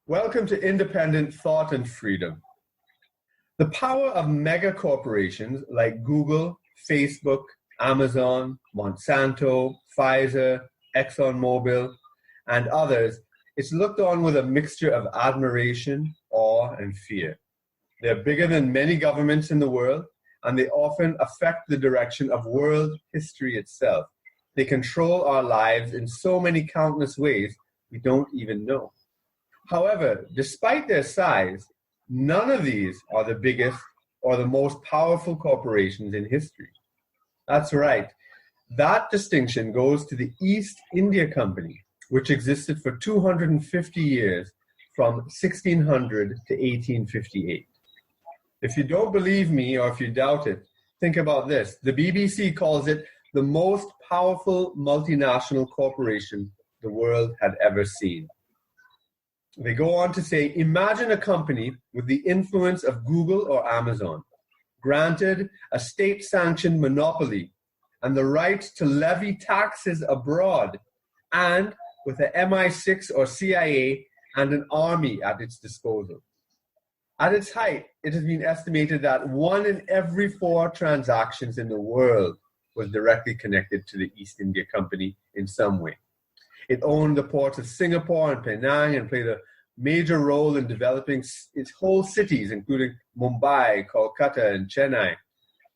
Welcome to Independent Thought and Freedom. The power of mega corporations like Google, Facebook, Amazon, Monsanto, Pfizer, ExxonMobil, and others is looked on with a mixture of admiration, awe, and fear. They're bigger than many governments in the world, and they often affect the direction of world history itself. They control our lives in so many countless ways we don't even know. However, despite their size, none of these are the biggest or the most powerful corporations in history. That's right. That distinction goes to the East India Company, which existed for 250 years from 1600 to 1858. If you don't believe me or if you doubt it, think about this. The BBC calls it the most powerful multinational corporation the world had ever seen. They go on to say, imagine a company with the influence of Google or Amazon, granted a state-sanctioned monopoly and the right to levy taxes abroad, and with the MI6 or CIA and an army at its disposal. At its height, it has been estimated that 1 in every 4 transactions in the world was directly connected to the East India Company in some way. It owned the ports of Singapore and Penang and played a major role in developing its whole cities, including Mumbai, Kolkata, and Chennai.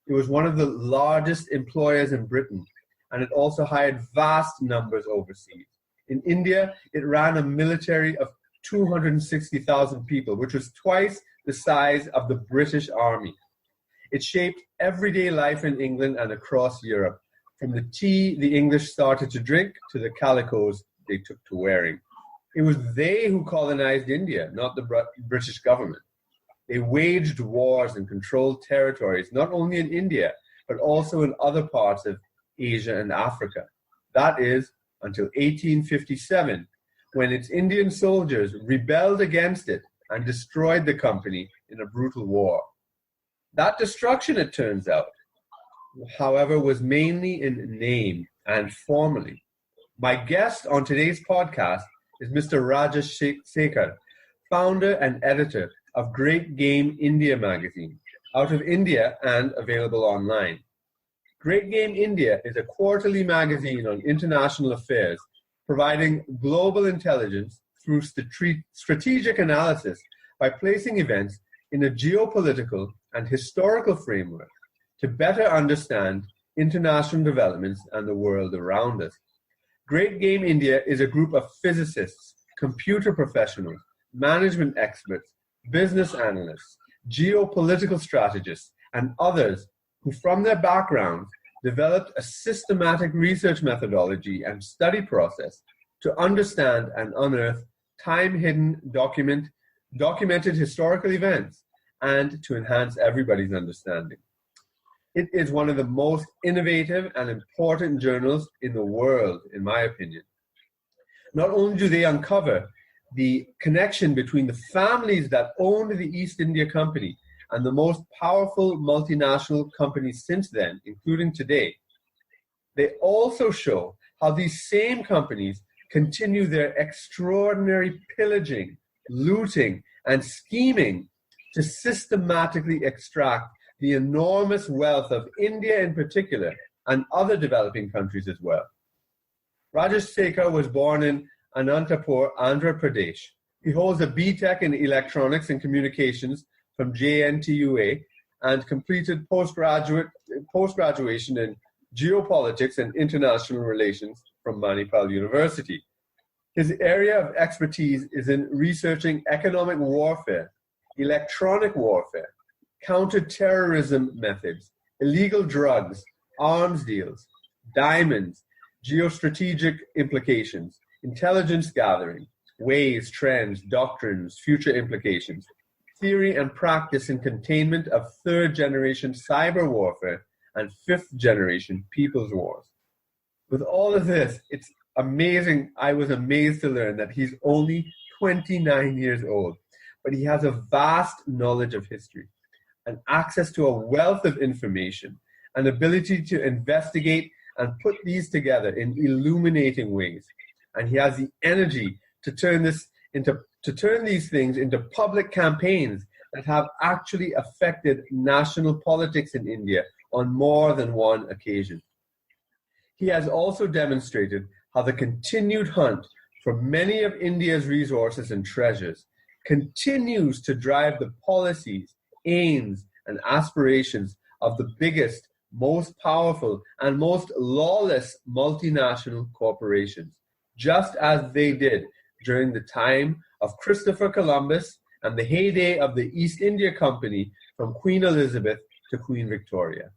It was one of the largest employers in Britain, and it also hired vast numbers overseas. In India, it ran a military of 260,000 people, which was twice the size of the British Army. It shaped everyday life in England and across Europe, from the tea the English started to drink to the calicos they took to wearing. It was they who colonized India, not the British government. They waged wars and controlled territories, not only in India, but also in other parts of Asia and Africa. That is, until 1857, when its Indian soldiers rebelled against it and destroyed the company in a brutal war. That destruction, it turns out, however, was mainly in name and formally. My guest on today's podcast is Mr. Rajesh Sekhar, founder and editor of Great Game India magazine, out of India and available online. Great Game India is a quarterly magazine on international affairs, providing global intelligence through strategic analysis by placing events in a geopolitical and historical framework to better understand international developments and the world around us. Great Game India is a group of physicists, computer professionals, management experts, business analysts, geopolitical strategists, and others who, from their backgrounds, developed a systematic research methodology and study process to understand and unearth time-hidden documented historical events and to enhance everybody's understanding. It is one of the most innovative and important journals in the world, in my opinion. Not only do they uncover the connection between the families that owned the East India Company and the most powerful multinational companies since then, including today, they also show how these same companies continue their extraordinary pillaging, looting, and scheming to systematically extract the enormous wealth of India in particular, and other developing countries as well. Rajesh Sekhar was born in Anantapur, Andhra Pradesh. He holds a B.Tech in Electronics and Communications from JNTUA and completed post-graduation in Geopolitics and International Relations from Manipal University. His area of expertise is in researching economic warfare, electronic warfare, counter-terrorism methods, illegal drugs, arms deals, diamonds, geostrategic implications, intelligence gathering, ways, trends, doctrines, future implications, theory and practice in containment of third-generation cyber warfare and fifth-generation people's wars. With all of this, it's amazing. I was amazed to learn that he's only 29 years old, but he has a vast knowledge of history and access to a wealth of information, an ability to investigate and put these together in illuminating ways. And he has the energy to turn this into to turn these things into public campaigns that have actually affected national politics in India on more than one occasion. He has also demonstrated how the continued hunt for many of India's resources and treasures continues to drive the policies, aims, and aspirations of the biggest, most powerful, and most lawless multinational corporations, just as they did during the time of Christopher Columbus and the heyday of the East India Company from Queen Elizabeth to Queen Victoria.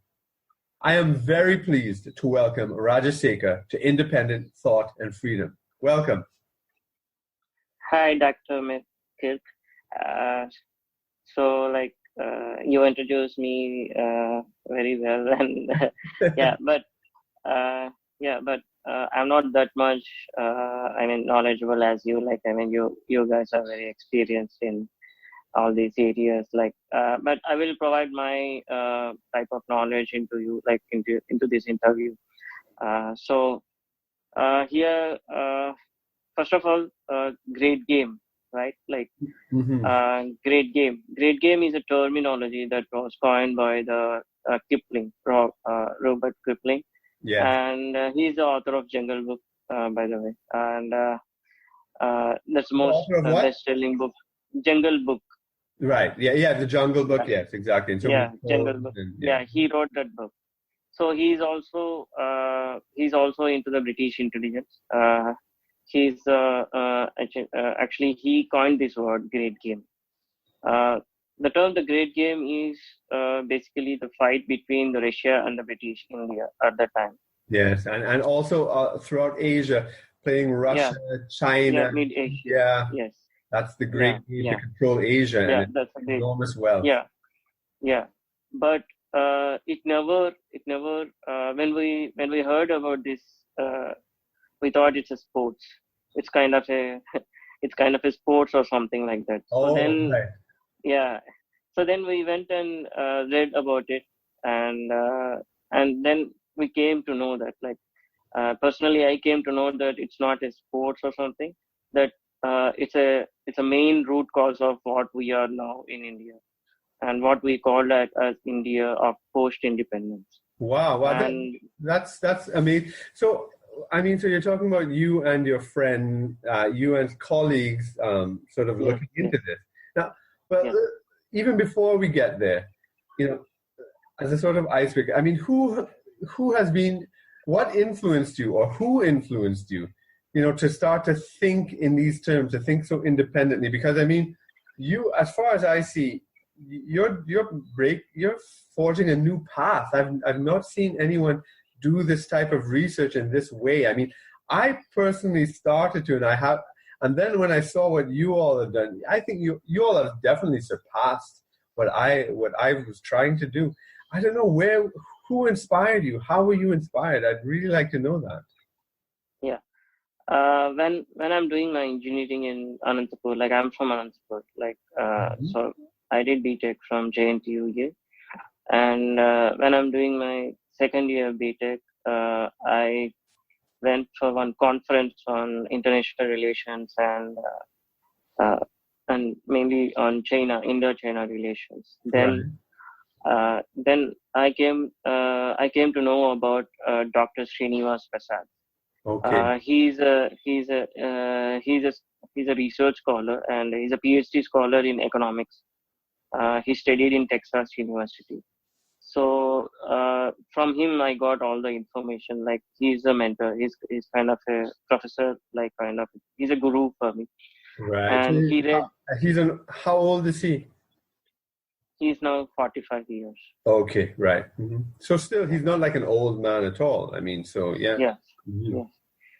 I am very pleased to welcome Rajesh Sekhar to Independent Thought and Freedom. Welcome. Hi, Dr. Kirk. You introduced me very well, and but I'm not that much knowledgeable as you. You guys are very experienced in all these areas. But I will provide my type of knowledge into you, into this interview. Here, first of all, great game, right? Great game. Great game is a terminology that was coined by the Kipling, Robert Kipling. Yeah. And he's the author of Jungle Book, by the way. And that's the most best-selling book, Jungle Book. Right. Yeah. The Jungle Book. Yes, exactly. And so Jungle Book. He wrote that book. So he's also into the British intelligence. He's actually he coined this word, great game. The term the great game is basically the fight between the Russia and the British India at that time. Yes, and also throughout Asia, playing Russia, China, Mid-Asia. Yeah, yes, that's the great game to control Asia. Yeah, and that's a great enormous wealth. Yeah. But it never. When we heard about this, we thought it's a sports. It's kind of a sports or something like that. So then, So then we went and read about it, and then we came to know that, personally, I came to know that it's not a sports or something. That it's a main root cause of what we are now in India, and what we call that as India of post-independence. Wow, that's amazing. So you're talking about you and your friend, you and colleagues, sort of looking into this now. But even before we get there, as a sort of icebreaker, what influenced you, or who influenced you, to start to think in these terms, to think so independently? Because you, as far as I see, you're forging a new path. I've not seen anyone do this type of research in this way. I personally started to, and then when I saw what you all have done, I think you all have definitely surpassed what I was trying to do. I don't know who inspired you? How were you inspired? I'd really like to know that. Yeah. When I'm doing my engineering in Anantapur, I'm from Anantapur, so I did BTech from JNTU here. And when I'm doing my second year BTech, I went for one conference on international relations and mainly on Indo-China relations. Then I came to know about Dr. Srinivas Prasad. Okay. He's a research scholar, and he's a PhD scholar in economics. He studied in Texas University. So from him, I got all the information. He's a mentor. He's kind of a professor. He's a guru for me. Right. And how old is he? He's now 45 years. Okay, right. Mm-hmm. So still, he's not like an old man at all. Yeah. Yeah. Mm-hmm. Yeah.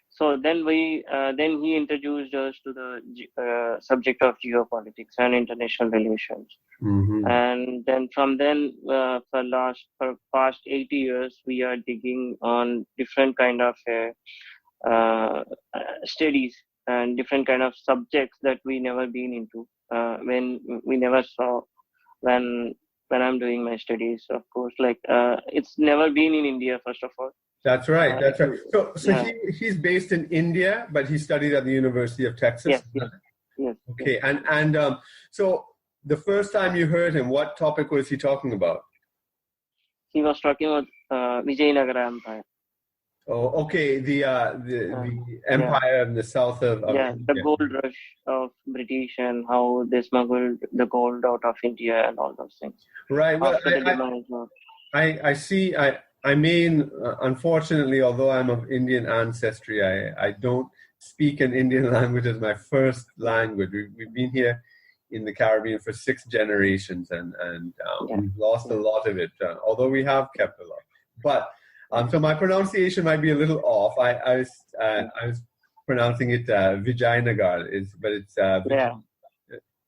So then then he introduced us to the subject of geopolitics and international relations. Mm-hmm. And then for past 80 years, we are digging on different kind of studies and different kind of subjects that we never been into, when we never saw when I'm doing my studies. Of course, it's never been in India, first of all. That's right. So he's based in India, but he studied at the University of Texas. Yes. yes. Okay, and so the first time you heard him, what topic was he talking about? He was talking about Vijayanagara Empire. Oh, okay, the Yeah, empire in the south of yeah, the India. gold rush of British and how they smuggled the gold out of India and all those things Right. Well, after the demise of. I see. I mean, unfortunately, although I'm of Indian ancestry, I don't speak an Indian language as my first language. We've been here in the Caribbean for 6 generations, and Yeah, we've lost a yeah, lot of it, although we have kept a lot. But so my pronunciation might be a little off. I was pronouncing it Vijayanagar, but it's yeah.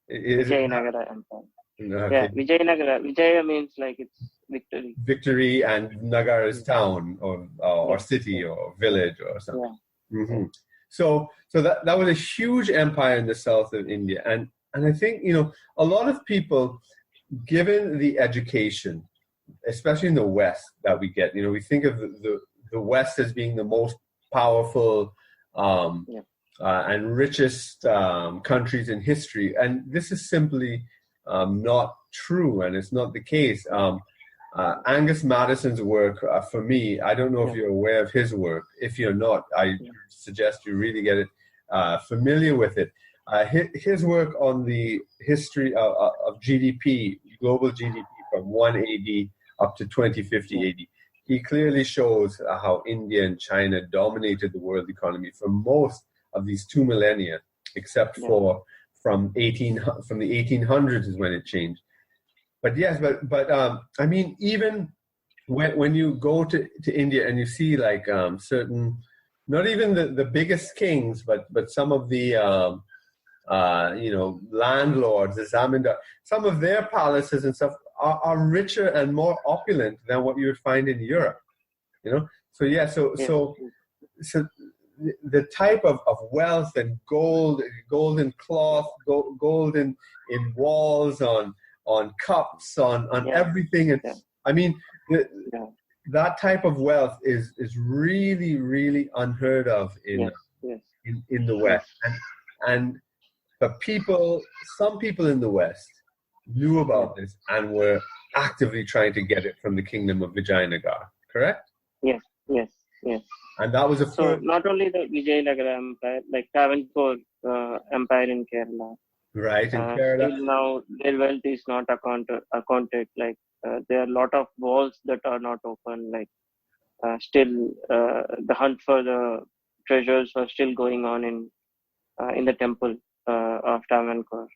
is it not? Vijayanagara Empire. Yeah, Okay. Vijayanagara. Vijaya means like it's victory. Victory, and Nagar is town or Yes, city yes, or village or something. yeah, Hmm. So that was a huge empire in the south of India, and I think a lot of people, given the education, especially in the West that we get, we think of the West as being the most powerful yeah, and richest countries in history, and this is simply not true, and it's not the case. Angus Madison's work, for me, I don't know if yeah, you're aware of his work. If you're not, I yeah, suggest you really get it familiar with it. His work on the history of GDP, global GDP from 1 AD up to 2050 yeah, AD. He clearly shows how India and China dominated the world economy for most of these 2 millennia, except yeah, for from the 1800s is when it changed. But yes, but I mean, even when you go to India and you see like certain, not even the biggest kings, but some of the landlords, the zamindar, some of their palaces and stuff are richer and more opulent than what you would find in Europe. So yeah, so yes, so yes, so the type of wealth and golden cloth, gold in walls, on cups, on yeah, everything. And yeah, I mean, yeah, that type of wealth is really, really unheard of yes, yes, in the yes, West. And but some people in the West knew yeah, about this and were actively trying to get it from the kingdom of Vijayanagar, correct? yes, yes, yes. And that was a So first, not only the Vijayanagara Empire, like Travancore Empire in Kerala, right, in Kerala. still now their wealth is not accounted. Like there are a lot of walls that are not open. Like still the hunt for the treasures are still going on in the temple of Travancore.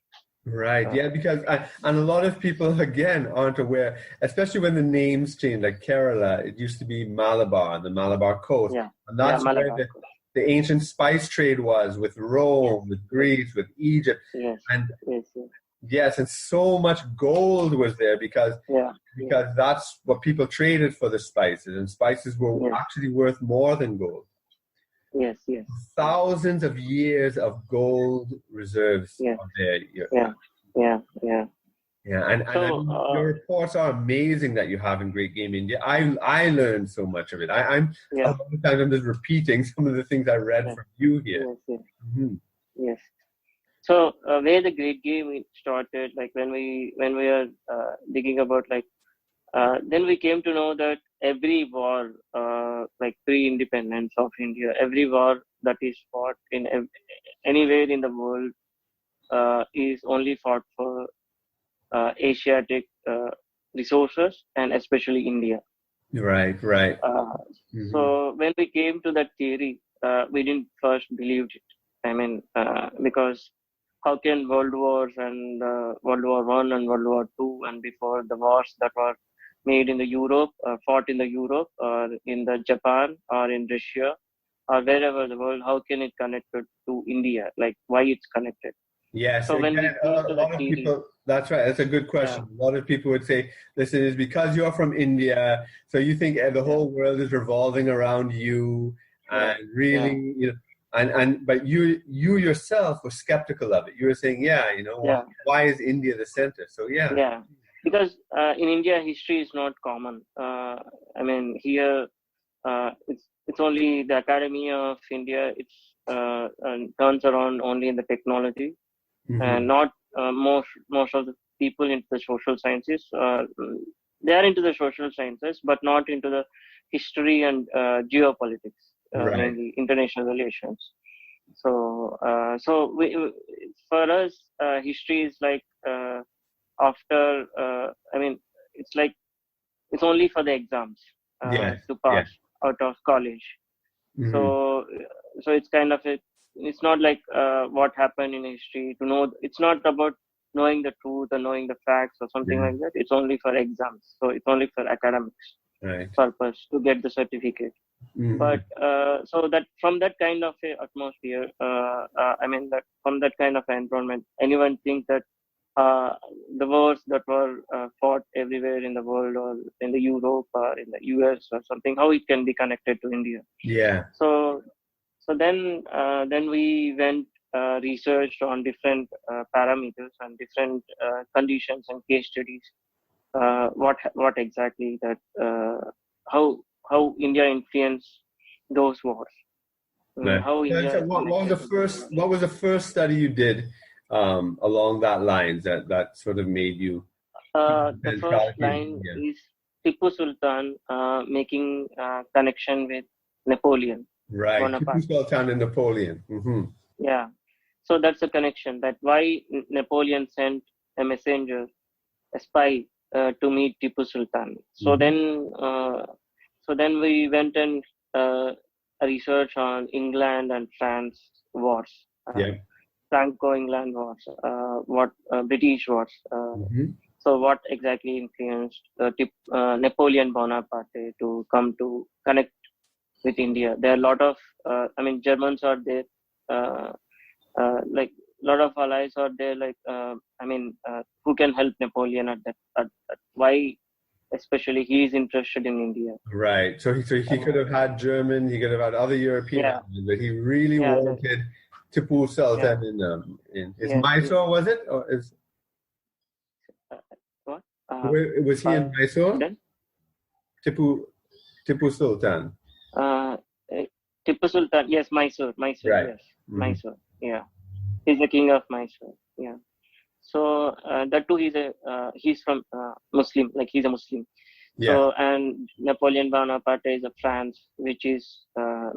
Right, Uh, yeah, because and a lot of people again aren't aware, especially when the names change. Like Kerala, it used to be Malabar, the Malabar coast, yeah, and yeah, that's where Malabar. the ancient spice trade was, with Yes, Rome, with yes, Greece, with Egypt, yes, and yes, yes. yes, and so much gold was there because Yeah, yeah, that's what people traded for, the spices, and spices were yes, actually worth more than gold. yes, yes, yes, Thousands of years of gold reserves yes, are there. yeah, yeah, yeah. Yeah, and I So mean, your reports are amazing that you have in Great Game India. I learned so much of it. I'm a yeah, lot of times I'm just repeating some of the things I read yeah, from you here. yes, yes, Hmm. yes. So where the great game started, like when we are digging about like then we came to know that every war, like pre-independence of India, every war that is fought in anywhere in the world is only fought for Asiatic resources and especially India. Right, right. Uh, Hmm. so when we came to that theory, we didn't first believe it. I mean, because how can World Wars and World War One and World War Two and before the wars that were made in the Europe, fought in the Europe or in the Japan or in Russia or wherever the world, how can it connect to India? Like why it's connected? Yes, So when we again, came a to the lot of theory, people. That's right. That's a good yeah, question. A lot of people would say, "Listen, it's because you're from India, so you think the yeah, whole world is revolving around you, yeah, and yeah, really, but you yourself were skeptical of it. You were saying, yeah, yeah. why is India the center? So yeah, Yeah, because in India history is not common. I mean here it's only the Academy of India. It's turns around only in the technology. and not most of the people into the social sciences. They are into the social sciences, but not into the history and geopolitics, Right. mainly international relations. So for us, history is like after. I mean, it's like it's only for the exams Yes. to Yeah. pass out of college. Mm-hmm. So it's kind of it's not like what happened in history to know. It's not about knowing the truth or knowing the facts or something Yeah. like that. It's only for exams. So it's only for academics Right. purpose to get the certificate. Mm-hmm. But so that from that kind of a atmosphere, I mean that from that kind of environment, anyone think that uh, the wars that were fought everywhere in the world or in the Europe or in the US or something, how it can be connected to India? Yeah. So then we went researched on different parameters and different conditions and case studies. What exactly that how India influenced those wars. Right. How India So is what was connected the to those first? wars. What was the first study you did along that lines that sort of made you The first calculate? line Yeah. is Tipu Sultan making connection with Napoleon Right. Tipu Bonaparte. Sultan and Napoleon. Mm-hmm. Yeah, so that's a connection. That why Napoleon sent a messenger, a spy, to meet Tipu Sultan. Mm-hmm. So then we went and research on England and France wars, Yeah. Franco-England wars, what British wars. Mm-hmm. So what exactly influenced Napoleon Bonaparte to come to connect with India? There are a lot of, Germans are there, like a lot of allies are there, like, who can help Napoleon at why, especially he is interested in India. Right. So he could have had German. He could have had other European Yeah, allies, but he really yeah, wanted Tipu yeah, Sultan in his yes, yes. Mysore, was it? Or is Uh, what? was he in Mysore? Pardon? Tipu Tipu Sultan. Uh, uh, Tipu Sultan, yes, Mysore, Right. yes, Mm-hmm. Mysore, yeah. He's the king of Mysore, yeah. So that too, he's from Muslim, like he's a Muslim. Yeah. So and Napoleon Bonaparte is a France, which is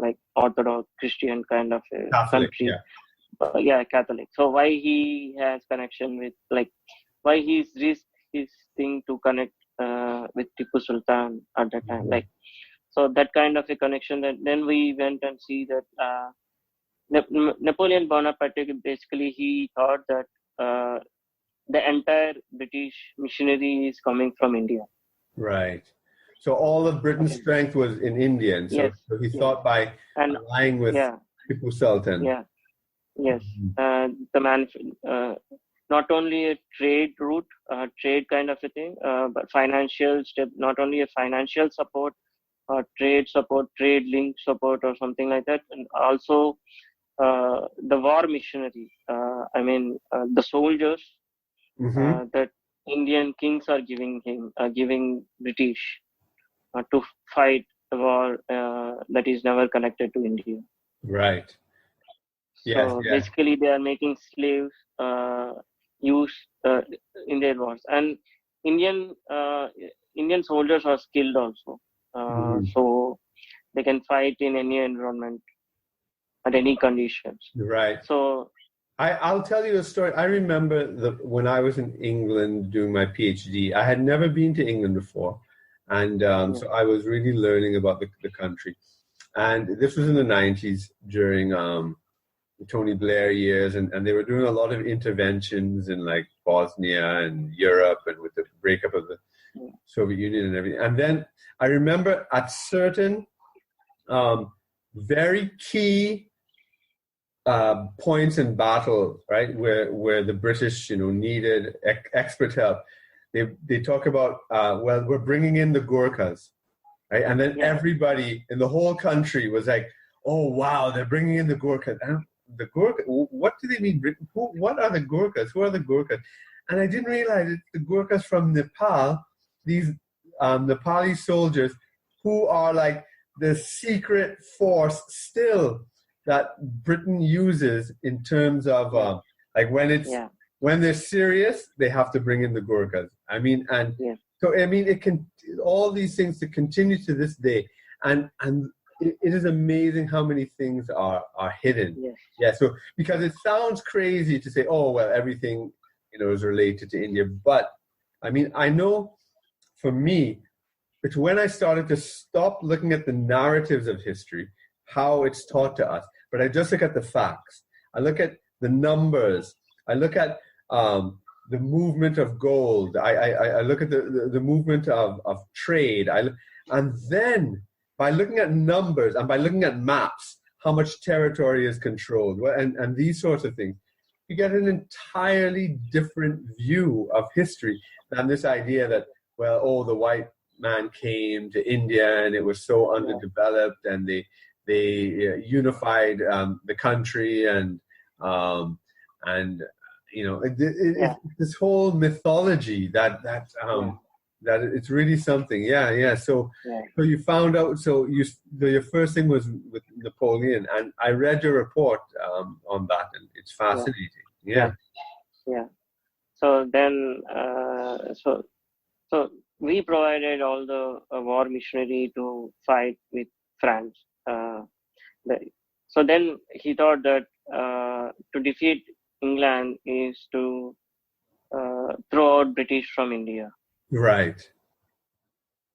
like Orthodox Christian kind of a Catholic. country. Yeah. Yeah, Catholic. So why he has connection with, like, why he's risked his thing to connect with Tipu Sultan at that time, Mm-hmm. like, so that kind of a connection. That then we went and see that Napoleon Bonaparte, basically he thought that the entire British missionary is coming from India. Right. So all of Britain's Okay. strength was in India, and so Yes, he yes, thought by and allying with yeah, Tipu Sultan. yeah, yes. Mhm. The man, not only a trade route, trade kind of a thing, but financial step. Not only a financial support, trade support, trade link support, or something like that, and also the war missionary. The soldiers Mm-hmm. that Indian kings are giving British to fight the war that is never connected to India. Right. Yes. So Yeah. basically, they are making slaves use in their wars, and Indian uh, Indian soldiers are skilled also, Mhm. so they can fight in any environment at any conditions. Right. So I'll tell you a story. I remember when I was in England doing my PhD, I had never been to England before. And yeah, so I was really learning about the country. And this was in the 90s during the Tony Blair years. And they were doing a lot of interventions in like Bosnia and Europe and with the breakup of the yeah, Soviet Union and everything. And then I remember at certain very key points in battle, right, where the British, needed expert help. They talk about, well, we're bringing in the Gurkhas, right, and then yeah, everybody in the whole country was like, oh wow, they're bringing in the Gurkhas. And the Gurkha, what do they mean? What are the Gurkhas? Who are the Gurkhas? And I didn't realize it's the Gurkhas from Nepal, these Nepali soldiers who are like the secret force still that Britain uses in terms of yeah, Like when they're serious, they have to bring in the Gurkhas. I mean, and so I mean, all these things to continue to this day, and it is amazing how many things are hidden. Yes. Yeah. So because it sounds crazy to say, oh well, everything is related to India, but I mean, I know for me, it's when I started to stop looking at the narratives of history, how it's taught to us, but I just look at the facts. I look at the numbers. I look at the movement of gold. I look at the movement of trade. And then by looking at numbers and by looking at maps, how much territory is controlled, and these sorts of things, you get an entirely different view of history than this idea that, well, oh, the white man came to India and it was so underdeveloped, and they unified the country, and this whole mythology that it's really something. So you found out. So your first thing was with Napoleon, and I read your report on that, and it's fascinating. Yeah. So then, so we provided all the war machinery to fight with France. So then he thought that to defeat England is to throw out British from India. Right.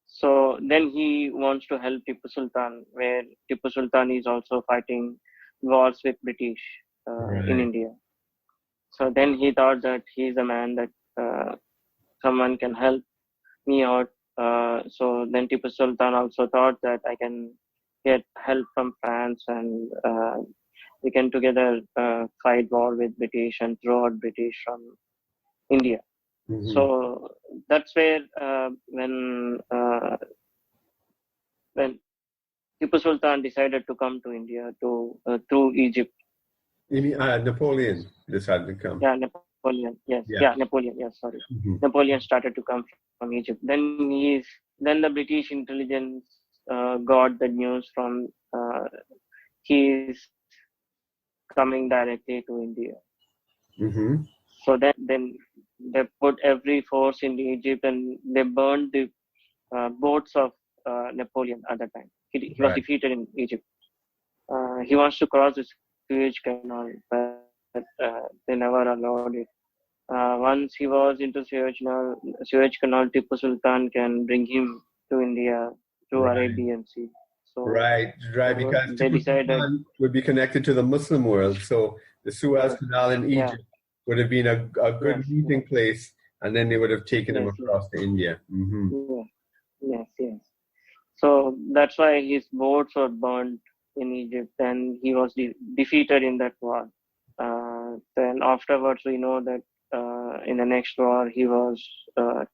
So then he wants to help Tipu Sultan, where Tipu Sultan is also fighting wars with British in India. So then he thought that he's a man that someone can help me out. So then Tipu Sultan also thought that I can get help from France, and we can together fight war with British and throw out British from India. Mm-hmm. So that's where when Tipu Sultan decided to come to India through Egypt. You mean Napoleon decided to come? Yeah, Napoleon. Yes, Napoleon. Yes, sorry. Mm-hmm. Napoleon started to come from Egypt. Then the British intelligence got the news from he is coming directly to India. Mm-hmm. So then they put every force in Egypt, and they burned the boats of Napoleon at that time. He was defeated in Egypt. He wants to cross the Suez Canal, but they never allowed it. Once he was into Suez Canal, Tipu Sultan can bring him to India through Arabian Sea. So, because they decided would be connected to the Muslim world. So the Suez Canal in Egypt would have been a good meeting place, and then they would have taken him across to India. Mm-hmm. Yes. So that's why his boats were burned in Egypt, and he was defeated in that war. Then afterwards, we know that in the next war, he was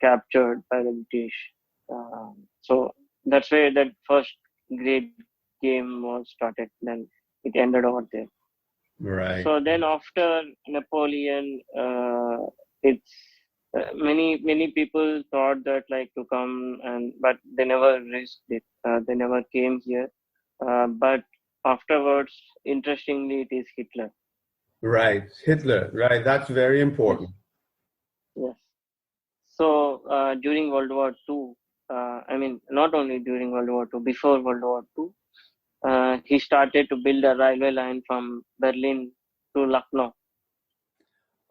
captured by the British. So that's where that first great game was started. Then it ended over there. Right. So then after Napoleon, it's many people thought that like to come, but they never risked it. They never came here. But afterwards, interestingly, it is Hitler. Right, Hitler. Right, that's very important. Yes. So during World War II, not only during World War II, before World War II, he started to build a railway line from Berlin to Lucknow.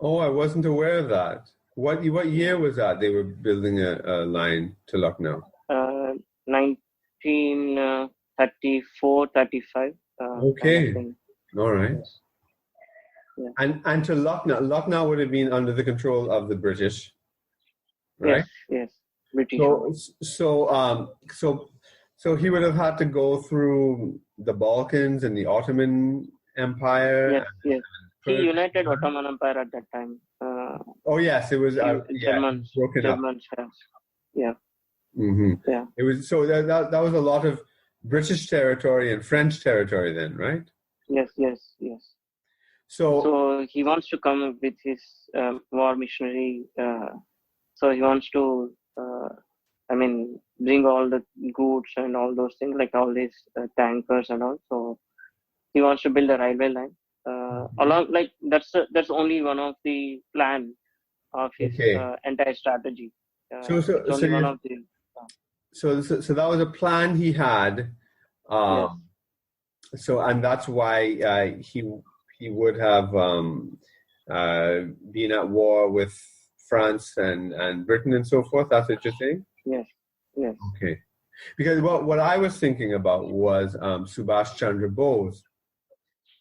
Oh, I wasn't aware of that. What year was that they were building a line to Lucknow? 1934, 35. Okay. Kind of all right. Yes. Yeah. And to Lucknow would have been under the control of the British, right? Yes, British. So he would have had to go through the Balkans and the Ottoman Empire. Yes. He united Ottoman Empire at that time. Yes, it was Germans broken up. Yeah. Mm-hmm. Yeah. It was so that was a lot of British territory and French territory then, right? Yes. So he wants to come up with his war missionary. So he wants to, bring all the goods and all those things, like all these tankers and all. So he wants to build a railway line along like that's only one of the plan of his Okay. entire strategy. So so It's so only one you of the so that was a plan he had. yes, Um, so and that's why he would have uh, been at war with France and Britain and so forth. That's what you're saying? yes, yes. Okay. Because what I was thinking about was Subhash Chandra Bose.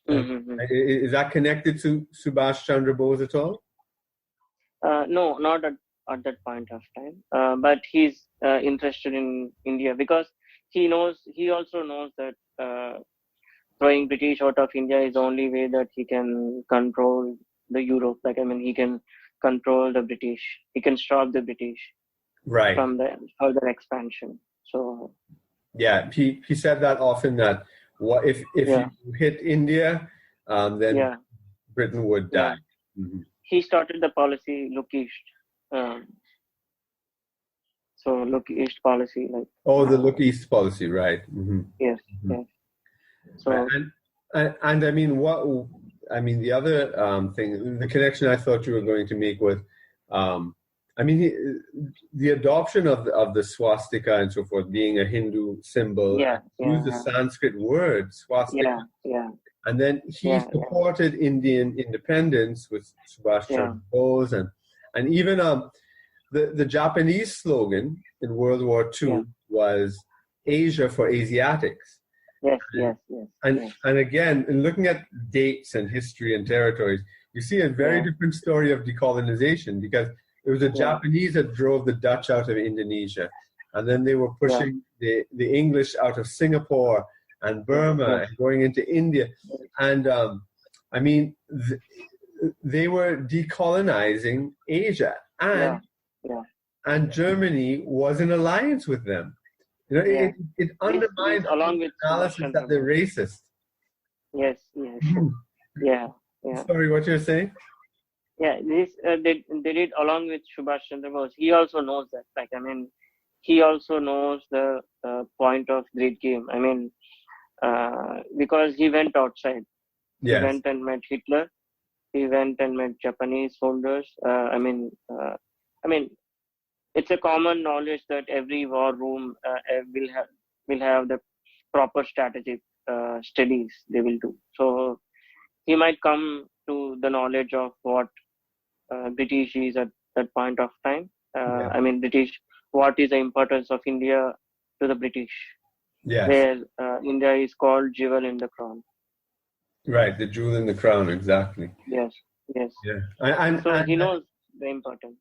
Mm-hmm. Is that connected to Subhash Chandra Bose at all? No, not at that point of time. But he's interested in India because he also knows that throwing British out of India is the only way that he can control the Europe. Like, I mean, he can control the British. He can stop the British Right. from the further expansion. So Yeah, he said that often that what if you yeah, hit India, then yeah, Britain would yeah. die. Hmm. He started the policy look east. Um, so look east policy, like Oh, the look east policy, right? yes, Hmm. yes. So And I mean, the other thing, the connection I thought you were going to make with, um, I mean, the adoption of the swastika and so forth being a Hindu symbol, yeah, and used the yeah, Sanskrit word swastika, yeah, yeah, and then he yeah, yeah, supported Indian independence with Subhash yeah, Chandra Bose, and even the Japanese slogan in World War yeah. II was Asia for Asiatics. Yes, yes, yes, yes. And again, in looking at dates and history and territories, you see a very Yeah, different story of decolonization because it was the yeah, Japanese that drove the Dutch out of Indonesia. And then they were yeah, pushing the English out of Singapore and Burma yes, and going into India. And I mean, they were decolonizing Asia. yeah, yeah, And Germany was in alliance with them. You know, yeah. it This undermines all along the with Subhash analysis Chandra that they're Bose. racist. Yes, yes, Mhm. yeah, yeah, Sorry, what you're saying? yeah. This they did along with Subhash Chandra Bose. He also knows that. Like, I mean, he also knows the point of great game. I mean, because he went outside. He Yes. went and met Hitler. He went and met Japanese soldiers. I mean, it's a common knowledge that every war room will have the proper strategic studies they will do. So he might come to the knowledge of what British is at that point of time. Yeah. I mean, British. What is the importance of India to the British? Yes. Where India is called jewel in the crown. Right. The jewel in the crown. Exactly. Yes, yes. Yeah. And So and he knows the importance.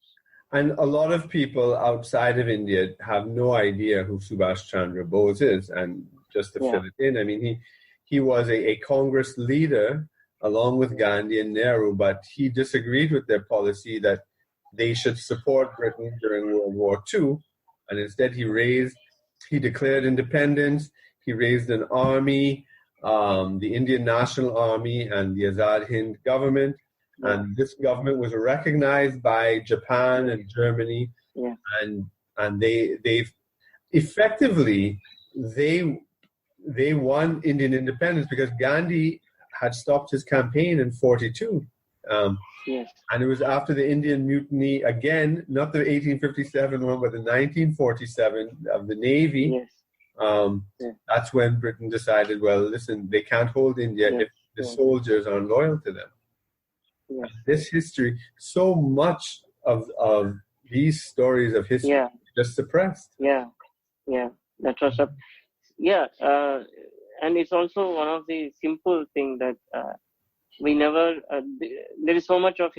and a lot of people outside of India have no idea who Subhash Chandra Bose is. And just to Yeah, fill it in, I mean, he was a Congress leader along with Gandhi and Nehru, but he disagreed with their policy that they should support Britain during World War II. And instead, he declared independence. He raised an army, the Indian National Army and the Azad Hind government. yeah, And this government was recognized by Japan and Germany, yeah, and they effectively they won Indian independence because Gandhi had stopped his campaign in 42. yes, And it was after the Indian Mutiny again, not the 1857 one, but the 1947 of the Navy. yes, yeah, That's when Britain decided, well, listen, they can't hold India yes, if the yes, soldiers aren't loyal to them. yes. This history, so much of these stories of history Yeah, just suppressed. yeah, yeah. That was a yeah, and it's also one of the simple thing that we never. There is so much of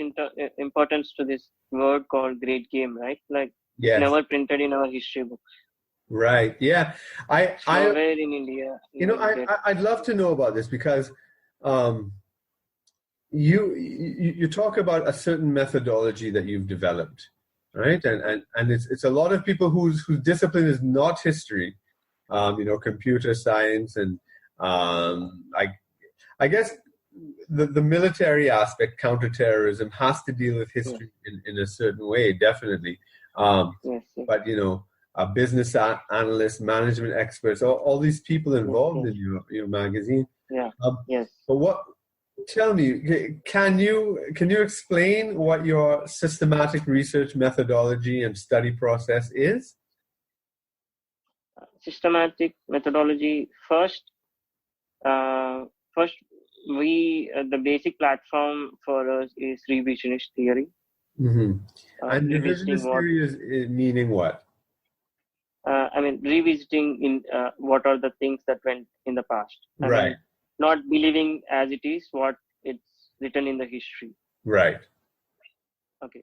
importance to this word called great game, right? Like it's Yes, never printed in our history books. right. Yeah, I Nowhere in India you you know, will get. I'd love to know about this because um, you talk about a certain methodology that you've developed, right? And it's a lot of people whose discipline is not history, computer science, and I guess the military aspect, counterterrorism, has to deal with Yes, history in a certain way, definitely. Um, yes, yes, but business analysts, management experts, all these people yes, involved yes, in your magazine. yeah, Um, yes. but tell me, can you explain what your systematic research methodology and study process is? Systematic methodology. Uh, first, we the basic platform for us is revisionist theory. Mm-hmm. And Revisiting revisionist what theory is meaning what? revisiting in what are the things that went in the past. Right. Not believing as it is what it's written in the history. Right. Okay.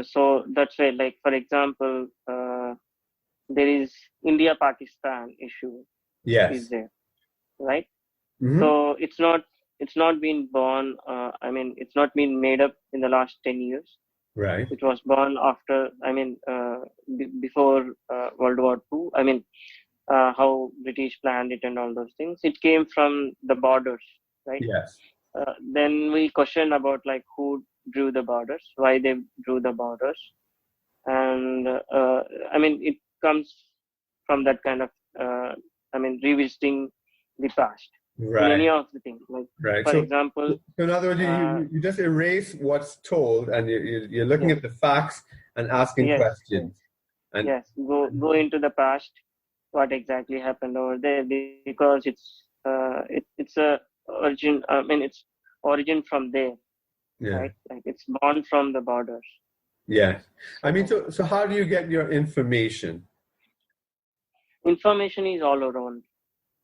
So that's why, like for example, there is India-Pakistan issue Yes. is there, right? Mm-hmm. So it's not been born. It's not been made up in the last 10 years. Right. It was born after. Before World War II. How British planned it and all those things. It came from the borders, right? Yes. Then we question about like who drew the borders, why they drew the borders, and it comes from that kind of revisiting the past in any Right. of the things. Like Right. for So example, in other words, you just erase what's told, and you're looking yes, at the facts and asking yes, questions. And yes, go into the past, what exactly happened over there, because it's a origin. It's origin from there, yeah. right? Like it's born from the borders. Yes. So how do you get your information? Information is all around.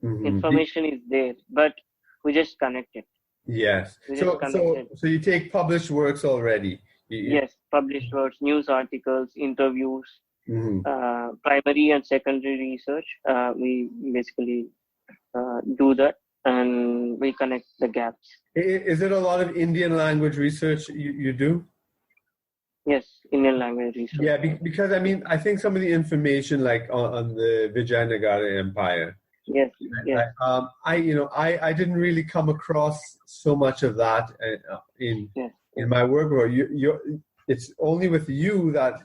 Mm-hmm. Information is there, but we just connect it. Yes. We just So connect it. you take published works already. Yes, published works, news articles, interviews, Mm-hmm. primary and secondary research. We basically do that, and we connect the gaps. Is it a lot of Indian language research you do? Yes, Indian language research. Yeah, because I think some of the information like on the Vijayanagara Empire. Yes, yes. I didn't really come across so much of that in my work. Or it's only with you that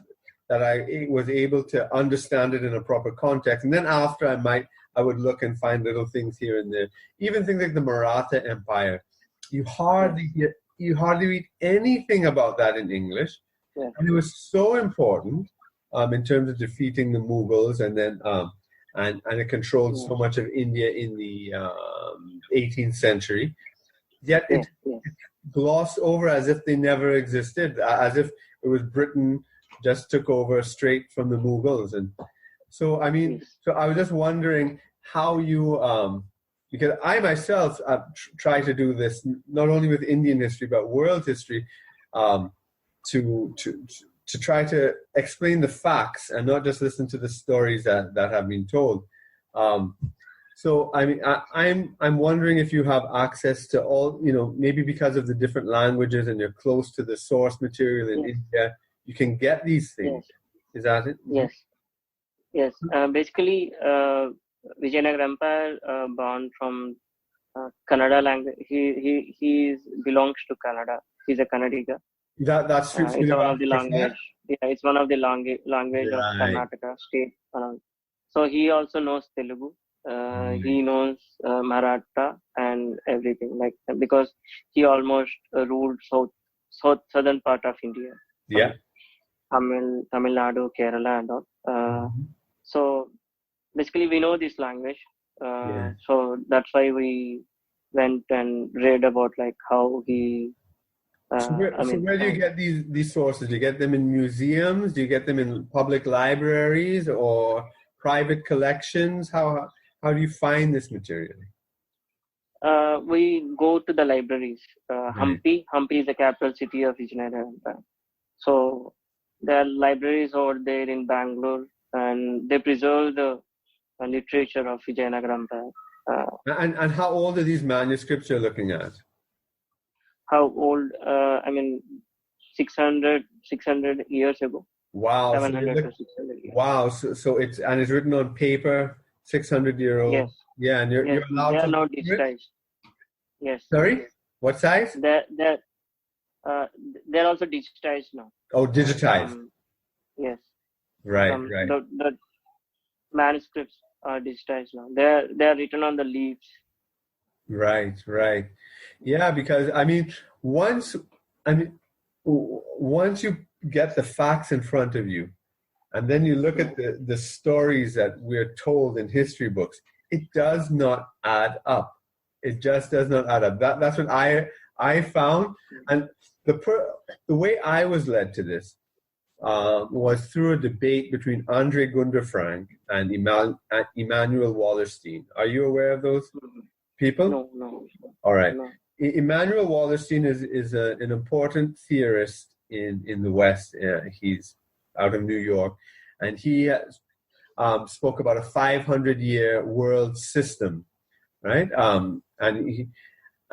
I was able to understand it in a proper context. And then after I would look and find little things here and there. Even things like the Maratha Empire. You hardly read anything about that in English. Yes. And it was so important in terms of defeating the Mughals, and then and it controlled so much of India in the 18th century. Yet it's glossed over as if they never existed, as if it was Britain just took over straight from the Mughals. And so so I was just wondering how you because I myself try to do this not only with Indian history but world history. To try to explain the facts and not just listen to the stories that have been told. So I'm wondering if you have access to all, maybe because of the different languages and you're close to the source material in India, you can get these things. Yes. Is that it? Yes. Yes. Basically, Vijayanagara Empire born from Kannada language. He belongs to Kannada. He's a Kannadiga. That's it's one of the language. Yeah, it's one of the language of Karnataka state. So he also knows Telugu. He knows Maratha and everything, like because he almost ruled southern part of India. Yeah. Tamil Nadu, Kerala, and all. So basically, we know this language. So that's why we went and read about like how he. So where do you get these sources? Do you get them in museums? Do you get them in public libraries or private collections? How do you find this material? We go to the libraries. Hampi is the capital city of Vijayanagara Empire. So there are libraries over there in Bangalore, and they preserve the literature of Vijayanagara Empire. And how old are these manuscripts you're looking at? How old? 600 years ago. Wow. 700 to 600 years. Wow. So it's written on paper, 600-year-old. Yes. Yeah, and you're allowed they are to now digitized. Yes. Sorry? What size? They're also digitized now. Oh, digitized. Yes. Right. The manuscripts are digitized now. They are written on the leaves. Right, right. Yeah, because once once you get the facts in front of you, and then you look Yeah. at the stories that we're told in history books, it does not add up. It just does not add up. That's what I found, and the way I was led to this was through a debate between Andre Gunder Frank and Immanuel Wallerstein. Are you aware of those Mhm. people? No, no, All right. no. Immanuel Wallerstein is an important theorist in the West. He's out of New York, and he spoke about a 500-year world system, right?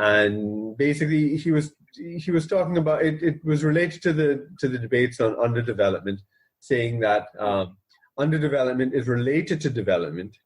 And basically he was talking about it. It was related to the debates on underdevelopment, saying that underdevelopment is related to development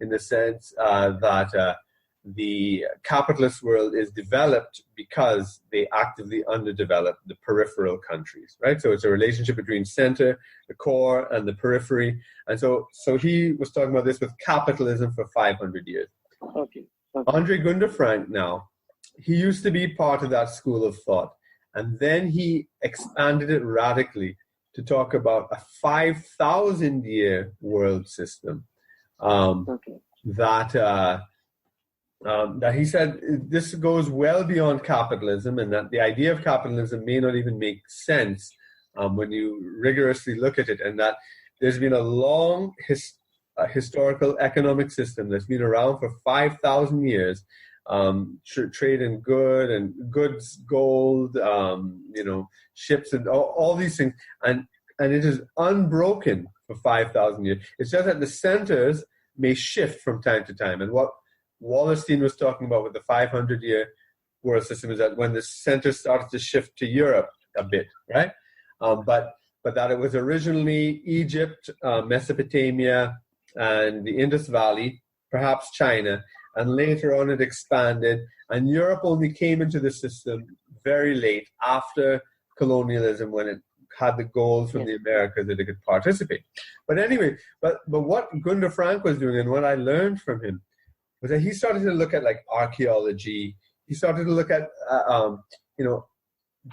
in the sense that the capitalist world is developed because they actively underdevelop the peripheral countries, right? So it's a relationship between center, the core, and the periphery. And so he was talking about this with capitalism for 500 years. Okay. Andre Gunder Frank now, he used to be part of that school of thought. And then he expanded it radically to talk about a 5,000-year world system Okay. that he said this goes well beyond capitalism, and that the idea of capitalism may not even make sense when you rigorously look at it, and that there's been a long historical economic system that's been around for 5,000 years, trade in goods, gold, ships, and all these things, and it is unbroken for 5,000 years. It's just that the centers may shift from time to time, and what Wallerstein was talking about with the 500-year world system is that when the center started to shift to Europe a bit, right? But that it was originally Egypt, Mesopotamia, and the Indus Valley, perhaps China, and later on it expanded, and Europe only came into the system very late after colonialism, when it had the gold from the Americas that it could participate. But anyway, but what Gunder Frank was doing, and what I learned from him, was that he started to look at like archaeology. He started to look at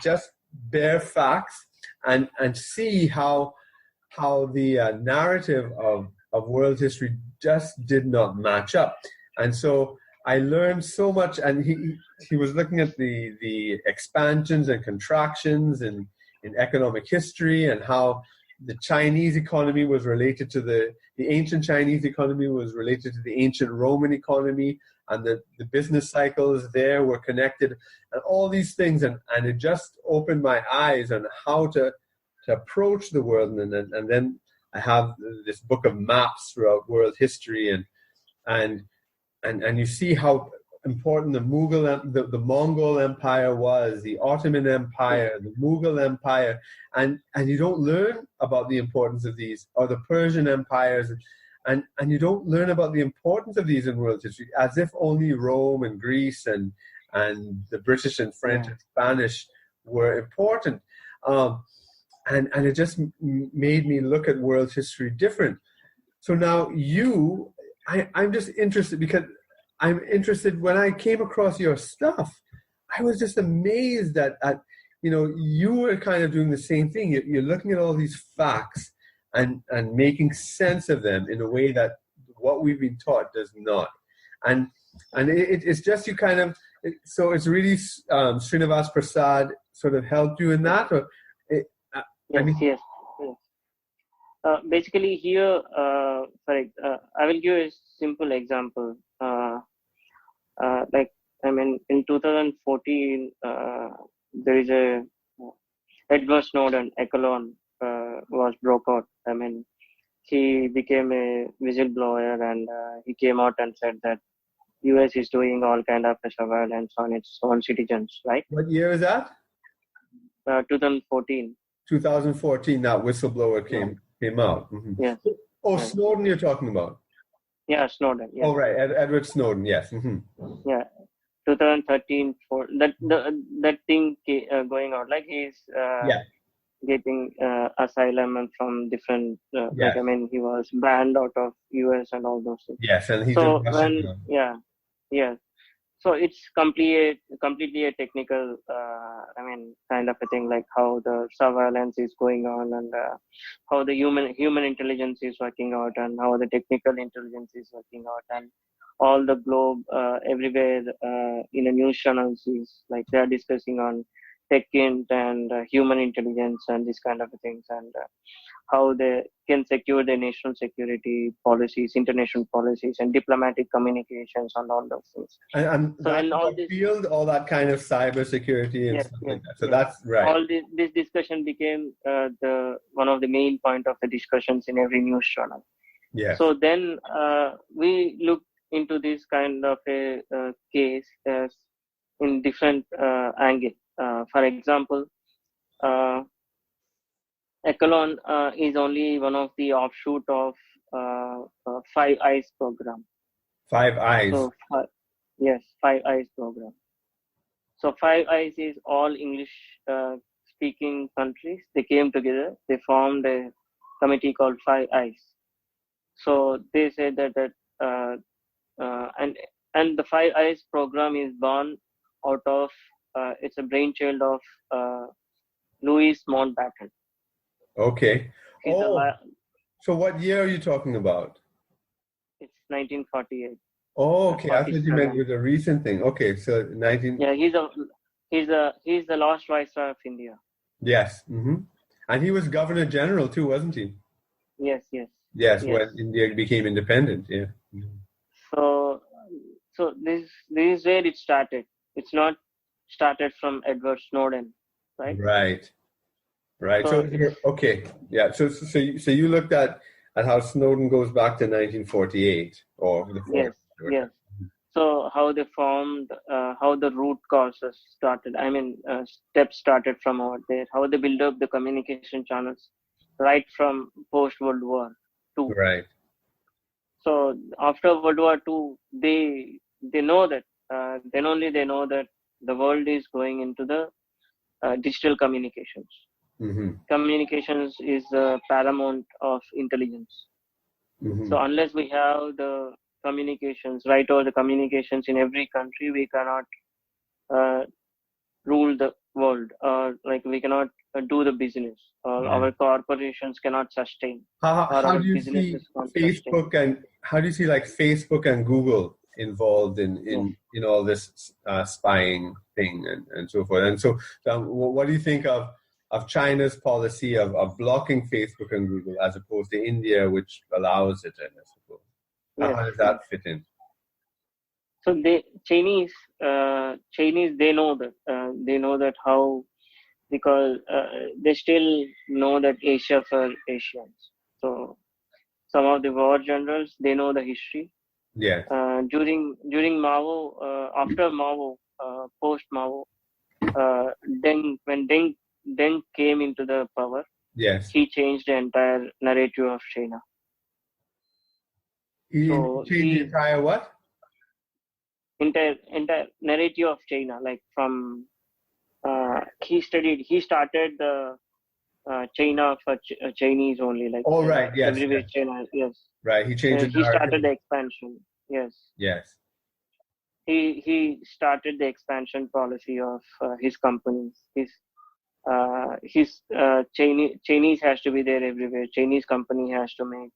just bare facts and see how the narrative of world history just did not match up. And so I learned so much. And he was looking at the expansions and contractions in economic history, and how the Chinese economy was related to the ancient Chinese economy was related to the ancient Roman economy, and the business cycles there were connected, and all these things. And it just opened my eyes on how to approach the world. And then I have this book of maps throughout world history, and you see how important the Mongol Empire was, the Ottoman Empire, the Mughal Empire, and you don't learn about the importance of these, or the Persian empires, and you don't learn about the importance of these in world history, as if only Rome and Greece and the British and French and Spanish were important. And it just made me look at world history different. So now I'm just interested, because I'm interested. When I came across your stuff, I was just amazed at you were kind of doing the same thing. You're looking at all these facts and making sense of them in a way that what we've been taught does not. And it's just you kind of, so it's really Srinivas Prasad sort of helped you in that, or Yes. Basically here, I will give a simple example. In 2014, there is a Edward Snowden, Echelon, was broke out. He became a whistleblower, and he came out and said that US is doing all kind of surveillance on its own citizens, right? What year is that? 2014. 2014, that whistleblower came out. Mm-hmm. Yes. Oh, Snowden you're talking about? Yeah, Snowden. Yes. Oh, right, Edward Snowden, yes. Mm-hmm. Yeah, 2013, for that thing going out, like he's getting asylum from different, he was banned out of US and all those things. Yes, and he's so when, So it's completely a technical, kind of a thing, like how the surveillance is going on, and how the human intelligence is working out, and how the technical intelligence is working out, and all the globe, everywhere, in the news channels is like they are discussing on tech int and human intelligence and this kind of things, and how they can secure their national security policies, international policies, and diplomatic communications, and all those things. And So that when all this, field, all that kind of cybersecurity and yes, stuff yes, like that. So yes, that's right. all this discussion became the one of the main point of the discussions in every news channel. Yes. So then we looked into this kind of a case as in different angle. For example, Echelon is only one of the offshoot of Five Eyes program. Five Eyes. So yes, Five Eyes program. So Five Eyes is all English speaking countries. They came together. They formed a committee called Five Eyes. So they said that and the Five Eyes program is born out of it's a brainchild of Louis Mountbatten. Okay. So what year are you talking about? It's 1948. Oh, okay. I thought you meant with a recent thing. Okay, so 19. Yeah, he's the last viceroy of India. Yes. Mm-hmm. And he was Governor General too, wasn't he? Yes. Yes, when India became independent. Yeah. So this is where it started. It's not started from Edward Snowden, right? Right. So okay. Yeah. So you looked at how Snowden goes back to 1948 or the 40s. Yes. So how they formed, how the root causes started. Steps started from out there. How they build up the communication channels, right from post World War II. Right. So after World War II, they know that then only they know that the world is going into the digital communications. Mm-hmm. Communications is the paramount of intelligence. Mm-hmm. So unless we have the communications, right, or the communications in every country, we cannot rule the world, or like we cannot do the business, or our corporations cannot sustain. How do you see Facebook and how do you see like Facebook and Google involved in all this spying thing and so forth? And so what do you think of China's policy of blocking Facebook and Google as opposed to India, which allows it, I suppose? How does that fit in? So Chinese they know that how, because they still know that Asia for Asians. So some of the war generals, they know the history. Yeah. During Mao, after Mao, post Mao, when Deng came into the power, yes, he changed the entire narrative of China. He changed the entire what? Entire narrative of China, like from he started the China for Chinese only, like right, yes, everywhere yes. China, yes, right. He changed. He started the expansion. Yes. He started the expansion policy of his companies. His Chinese has to be there everywhere. Chinese company has to make.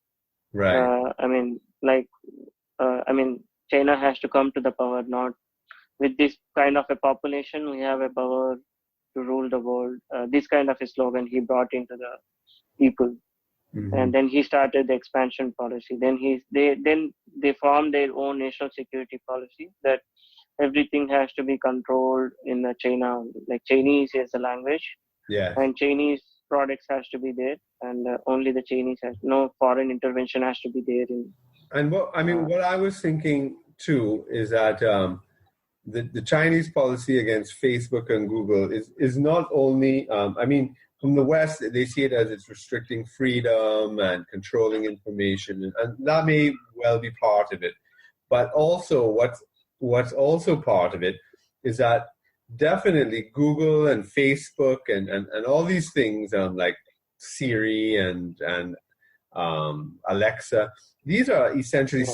Right. China has to come to the power. Not with this kind of a population, we have a power to rule the world. This kind of a slogan he brought into the people. Mm-hmm. And then he started the expansion policy. Then they formed their own national security policy that everything has to be controlled in the China. Like Chinese is the language, and Chinese products has to be there, and only the Chinese has no foreign intervention has to be there. And what I was thinking too is that the Chinese policy against Facebook and Google is not only from the West, they see it as it's restricting freedom and controlling information, and that may well be part of it. But also, what's also part of it is that definitely Google and Facebook and all these things like Siri and Alexa, these are essentially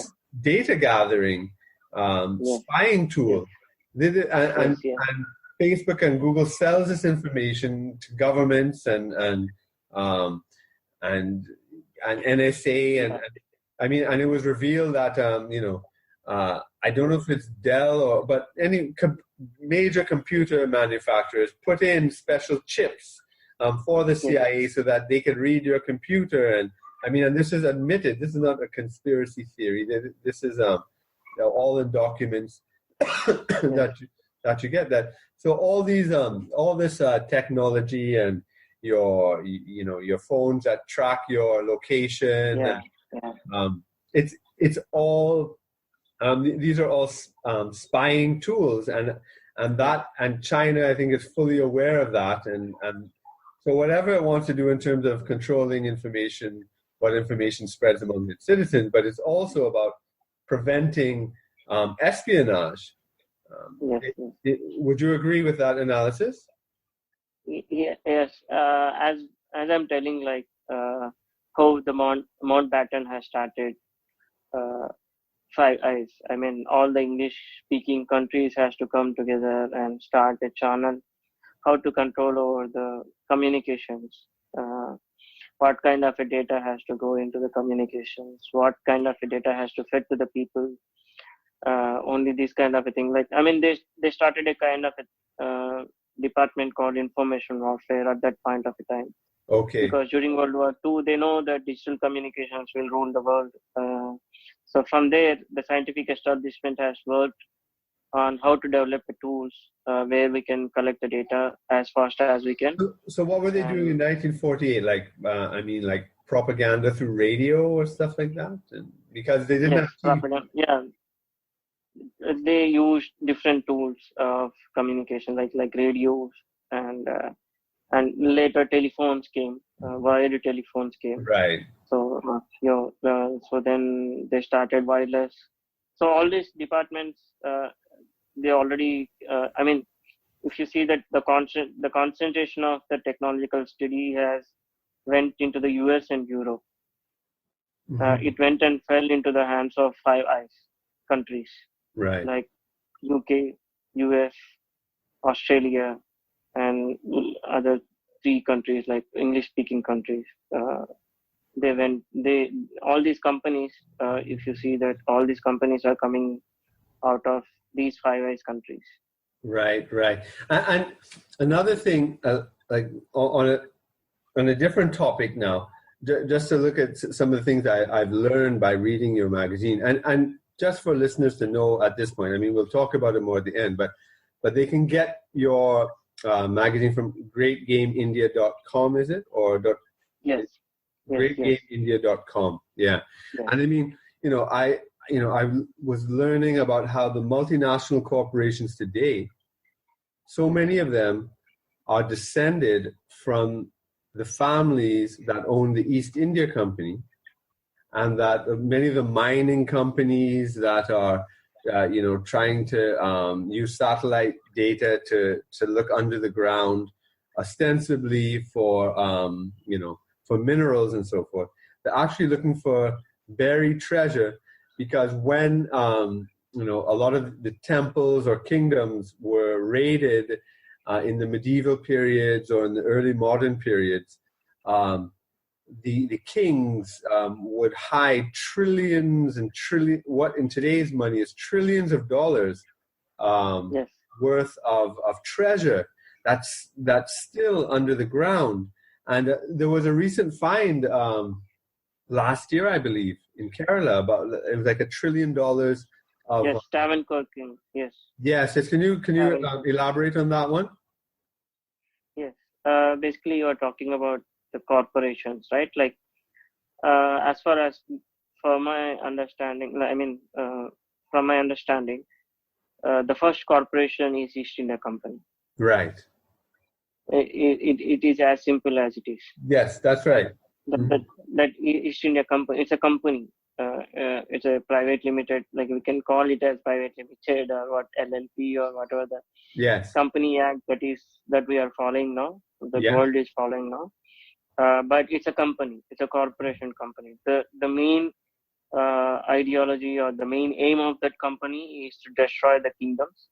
data gathering Yes. spying tool. And Facebook and Google sells this information to governments and NSA and and it was revealed that I don't know if it's Dell but any major computer manufacturers put in special chips for the CIA so that they could read your computer. And this is admitted. This is not a conspiracy theory. This is all the documents that you get that. So all these all this technology and your phones that track your location. It's all these are all spying tools, and China, I think, is fully aware of that, and so whatever it wants to do in terms of controlling information, what information spreads among its citizens, but it's also about preventing espionage. Would you agree with that analysis? Yes. As I'm telling, like how the Mountbatten has started Five Eyes. All the English-speaking countries has to come together and start a channel. How to control over the communications? What kind of a data has to go into the communications? What kind of a data has to fed to the people? Only this kind of a thing. They started a kind of a department called information warfare at that point of the time. Okay. Because during World War II, they know that digital communications will rule the world. So from there, the scientific establishment has worked on how to develop the tools where we can collect the data as fast as we can. So what were they doing in 1948? Like propaganda through radio or stuff like that? And because they didn't have propaganda. Yeah. They used different tools of communication, like radios, and later telephones came, wired telephones came. Right. So so then they started wireless. So all these departments, they already. If you see that the concentration of the technological study has went into the US and Europe. It went and fell into the hands of Five Eyes countries. Right. Like UK, US, Australia, and other 3 countries, like English-speaking countries. All these companies, if you see that all these companies are coming out of these Five Eyes countries. Right. And another thing, like on a different topic now, just to look at some of the things I've learned by reading your magazine, and just for listeners to know at this point, we'll talk about it more at the end, but they can get your magazine from greatgameindia.com, is it? Or Yes. greatgameindia.com. Yeah. And I was learning about how the multinational corporations today, so many of them are descended from the families that own the East India Company, and that many of the mining companies that are trying to use satellite data to look under the ground, ostensibly for minerals and so forth. They're actually looking for buried treasure, because when a lot of the temples or kingdoms were raided in the medieval periods or in the early modern periods, the kings would hide trillions and trillions, what in today's money is trillions of dollars worth of treasure that's still under the ground. And there was a recent find last year, I believe, in Kerala, it was like $1 trillion of... Yes, Travancore King, yes. Yes, can you elaborate on that one? Yes, basically you are talking about the corporations, right? Like, as far as for my understanding, from my understanding, the first corporation is East India Company. Right. It is as simple as it is. Yes, that's right. That East India Company, it's a company. It's a private limited, like we can call it as private limited or what, LLP or whatever the company act that we are following now, the world is following now. But it's a company, it's a corporation company. The main ideology or the main aim of that company is to destroy the kingdoms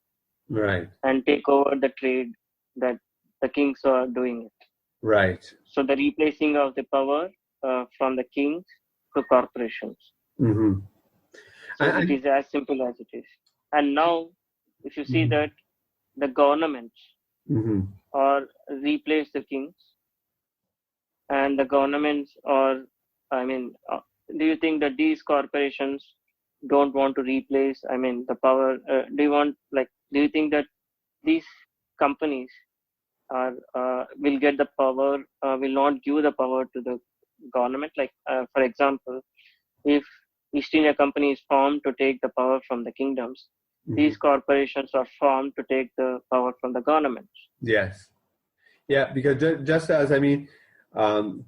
Right. and take over the trade that the kings are doing it. Right. So the replacing of the power from the kings to corporations. Mm-hmm. So it is as simple as it is. And now, if you see that the governments or replace the kings, and the governments or, do you think that these corporations don't want to replace? The power. Do you think that these companies are will get the power? Will not give the power to the government? For example, if East India Company is formed to take the power from the kingdoms, these corporations are formed to take the power from the governments. Yes. Yeah, because just as,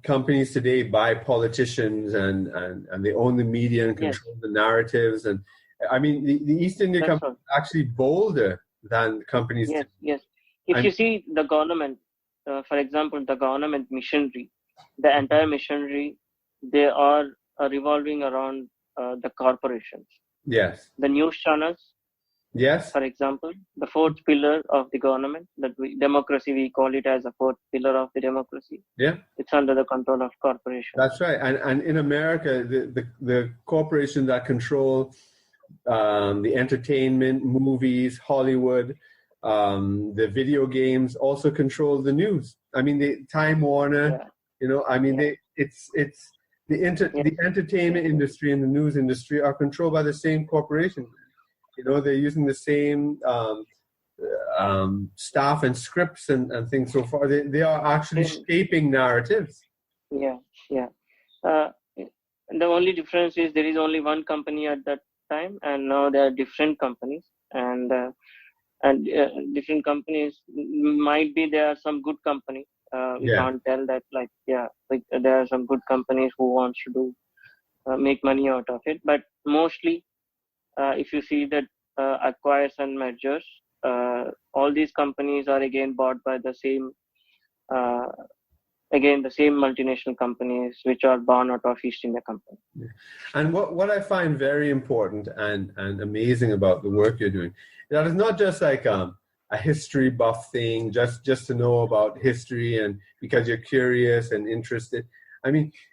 companies today buy politicians and they own the media and control the narratives. And the East India Company is actually bolder than companies today. Yes. If you see the government, for example, the government machinery, the entire machinery, they are revolving around the corporations. Yes. The news channels. Yes. For example, the fourth pillar of the government, democracy, we call it as a fourth pillar of the democracy. Yeah. It's under the control of corporations. That's right. And in America, the corporations that control the entertainment, movies, Hollywood, the video games also control the news. The Time Warner, it's the entertainment industry and the news industry are controlled by the same corporation. They're using the same staff and scripts and things so far. They are actually shaping narratives. Yeah. The only difference is there is only one company at that time, and now there are different companies, and different companies. Might be there are some good companies. We can't tell that. There are some good companies who wants to do make money out of it, but mostly, if you see that acquires and mergers, all these companies are again bought by the same. The same multinational companies which are born out of East India Company. And what I find very important and amazing about the work you're doing, that is not just like a history buff thing, just to know about history and because you're curious and interested.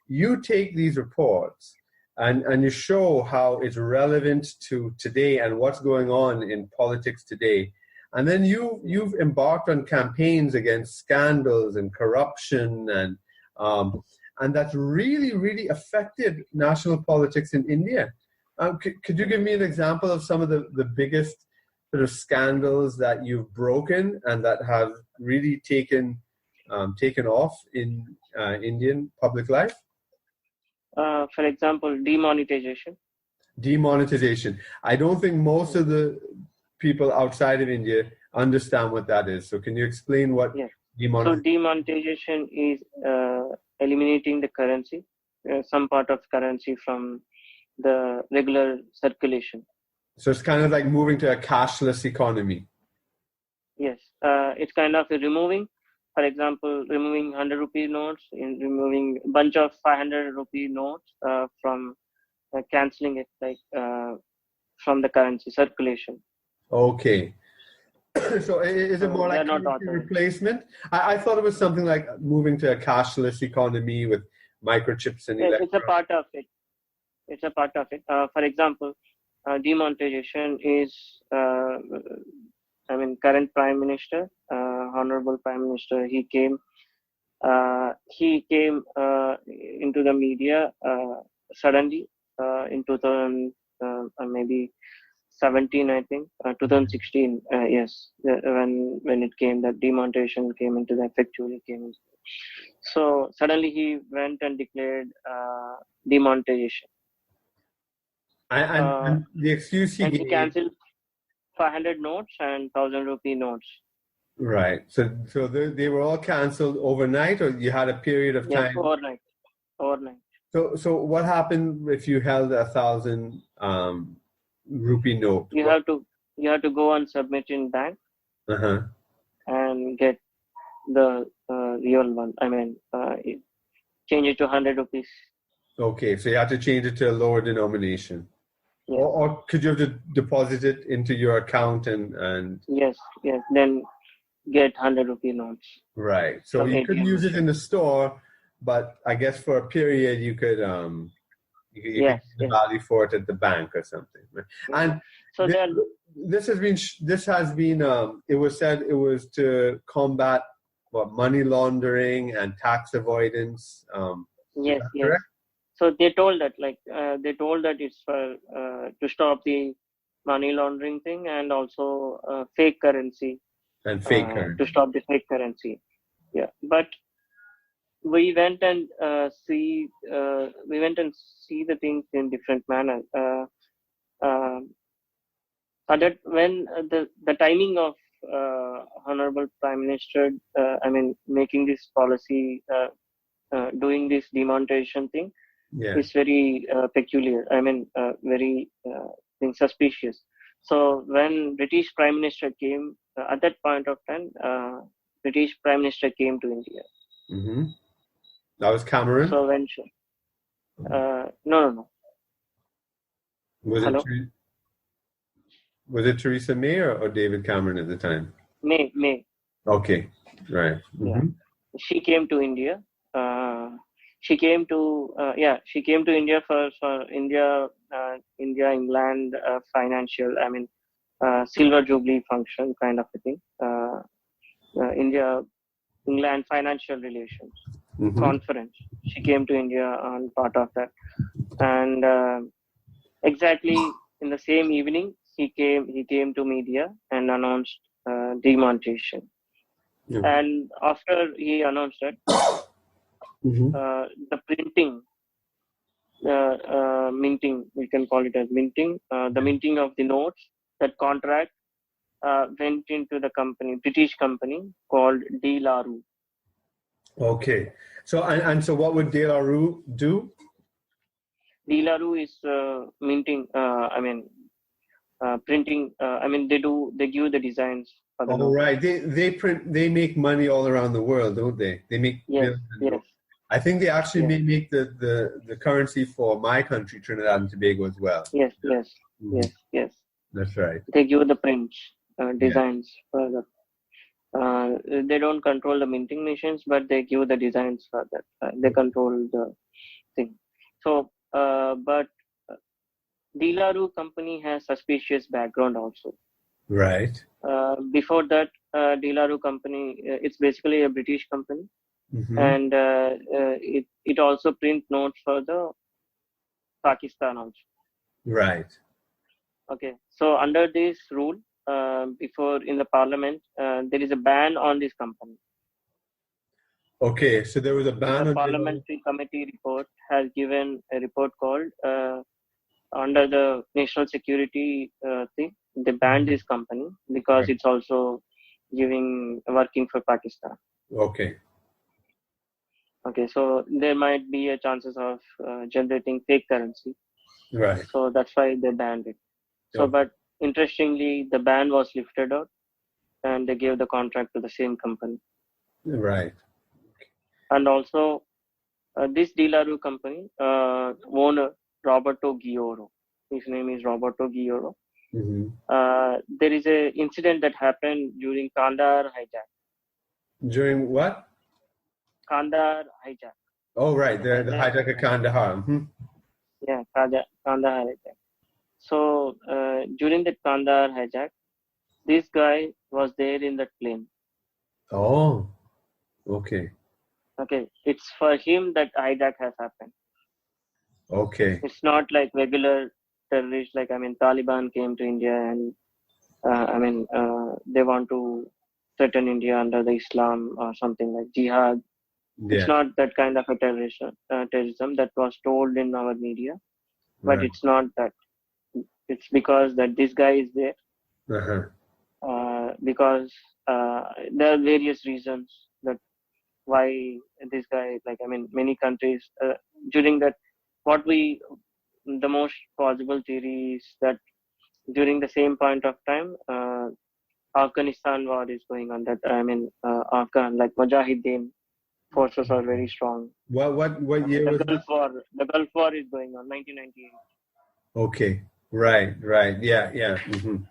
You take these reports and you show how it's relevant to today and what's going on in politics today. And then you've embarked on campaigns against scandals and corruption and that's really, really affected national politics in India. Could you give me an example of some of the biggest sort of scandals that you've broken and that have really taken off in Indian public life? For example, demonetization. Demonetization. I don't think most of the people outside of India understand what that is. So can you explain what demonetization? So demonetization is eliminating the currency, some part of currency from the regular circulation. So it's kind of like moving to a cashless economy. Yes, it's kind of removing, for example, removing 100 rupee notes, removing a bunch of 500 rupee notes from cancelling it from the currency circulation. Okay. So is it more like a replacement? I thought it was something like moving to a cashless economy with microchips and electrons. It's a part of it. For example, demonetization is, current Prime Minister, Honorable Prime Minister, he came into the media suddenly in 2000, maybe 17, I think, 2016. Yes, when it came, that demonetization came into the effectively came. So suddenly he went and declared demonetization. And the excuse he gave. He cancelled 500 notes and 1,000 rupee notes. Right. So they were all cancelled overnight, or you had a period of time? Yes, overnight. So what happened if you held 1,000 rupee note? You have to go and submit in bank and get the real one. Change it to 100 rupees. Okay, so you had to change it to a lower denomination. Yeah. Or could you have deposit it into your account and Yes, yes. Then get 100 rupee notes right. So from you couldn't ATM use it machine. in the store, but I guess for a period you could Yes, use the yes. value for it at the bank or something. Right? Yeah. And So this, there. this has been it was said it was to combat what money laundering and tax avoidance. Is Yes, that yes. correct? So they told that it's for to stop the money laundering thing, and also fake currency, And fake to currency. stop the fake currency. Yeah, but we went and see the things in different manner. Uh, that when the timing of Honorable Prime Minister, making this policy, doing this demonetization thing, Yeah. is very peculiar. Very suspicious. So when British Prime Minister came, at that point of time, British Prime Minister came to India. Mm-hmm. That was Cameron. So when no, no, no. Was it Hello, Ther- was it Theresa May or David Cameron at the time? May. Okay, right. Yeah, Mm-hmm. she came to India. She came to India for England financial. Silver Jubilee function kind of a thing. India England financial relations Mm-hmm. conference. She came to India on part of that, and exactly in the same evening, he came to media and announced demonetization. Yeah. And after he announced that, Mm-hmm. the printing, minting, we can call it as minting, the minting of the notes, that contract went into the company, British company called De La Rue. Okay. So so what would De La Rue do? De La Rue is minting. Printing. They give the designs for the Oh, notes. right. They make money all around the world, don't they? They make Yes, billions and yes, dollars. I think they actually yes, may make the currency for my country, Trinidad and Tobago, as well. yes, yes, Mhm. yes, yes. That's right. They give the prints, Yeah. designs for the. They don't control the minting machines, but they give the designs for that. They control the thing. So, but De La Rue company has suspicious background also. Right. Before that, De La Rue company, it's basically a British company, Mm-hmm. and it also print notes for the Pakistan also. Right. Okay, so under this rule, before in the parliament, there is a ban on this company. Okay. So there was a The ban on De La Rue. parliamentary committee report has given a report called under the national security thing. They banned this company because Right. it's also working for Pakistan. Okay. Okay, so there might be a chances of generating fake currency. Right. So that's why they banned it. So, Okay. but interestingly, the ban was lifted out, and they gave the contract to the same company. Right. And also, this De La Rue company owner Roberto Gioro. His name is Roberto Gioro. Mm-hmm. There is a incident that happened during Kandahar hijack. During what? Kandahar hijack. Oh, right. The Hijack. hijack of Kandahar. Mm-hmm. Yeah, Kandahar hijack. So during the Kandahar hijack, this guy was there in that plane. Oh. Okay. Okay, it's for him that hijack has happened. Okay. It's not like regular terrorists. Taliban came to India and they want to threaten India under the Islam or something like jihad. It's Yeah. not that kind of a terrorism that was told in our media, but Right. it's not that. It's because that this guy is there. Uh-huh. Because there are various reasons that why this guy, many countries during that, the most possible theory is that during the same point of time, Afghanistan war is going on. Afghan, like Mujahideen, forces are very strong. What year was that? The Gulf War is going on, 1998. Okay, right, yeah. Mm-hmm.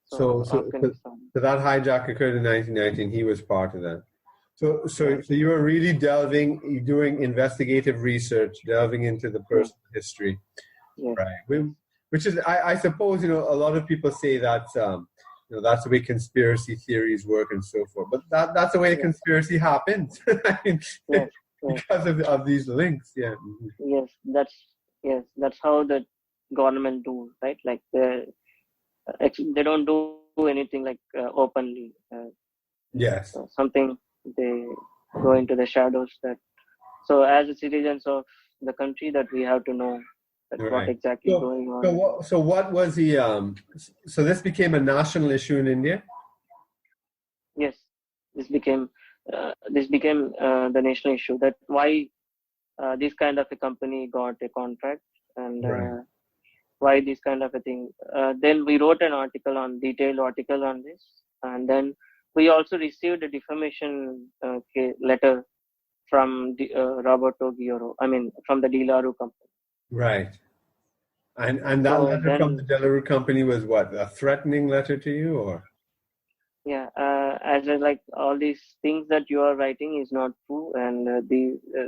So Afghanistan. that hijack occurred in 1919. He was part of that. So Yeah. you were really doing investigative research, delving into the personal history, right? Which is, I suppose, a lot of people say that, that's the way conspiracy theories work and so forth. But that's the way a conspiracy happens. I mean, because of these links, yeah. Mm-hmm. That's how the government do, right? Like they don't do anything like openly. Yes. Something they go into the shadows. So as citizens of the country, that we have to know that what exactly is going on. So what was the so this became a national issue in India? Yes, this became the national issue. That why this kind of a company got a contract, and why this kind of a thing. Then we wrote an detailed article on this, and then we also received a defamation letter from Roberto Gioro. I mean, from the Delaru company. Right. And that letter from the Delaru company was what? A threatening letter to you, or? Yeah, like all these things that you are writing is not true, and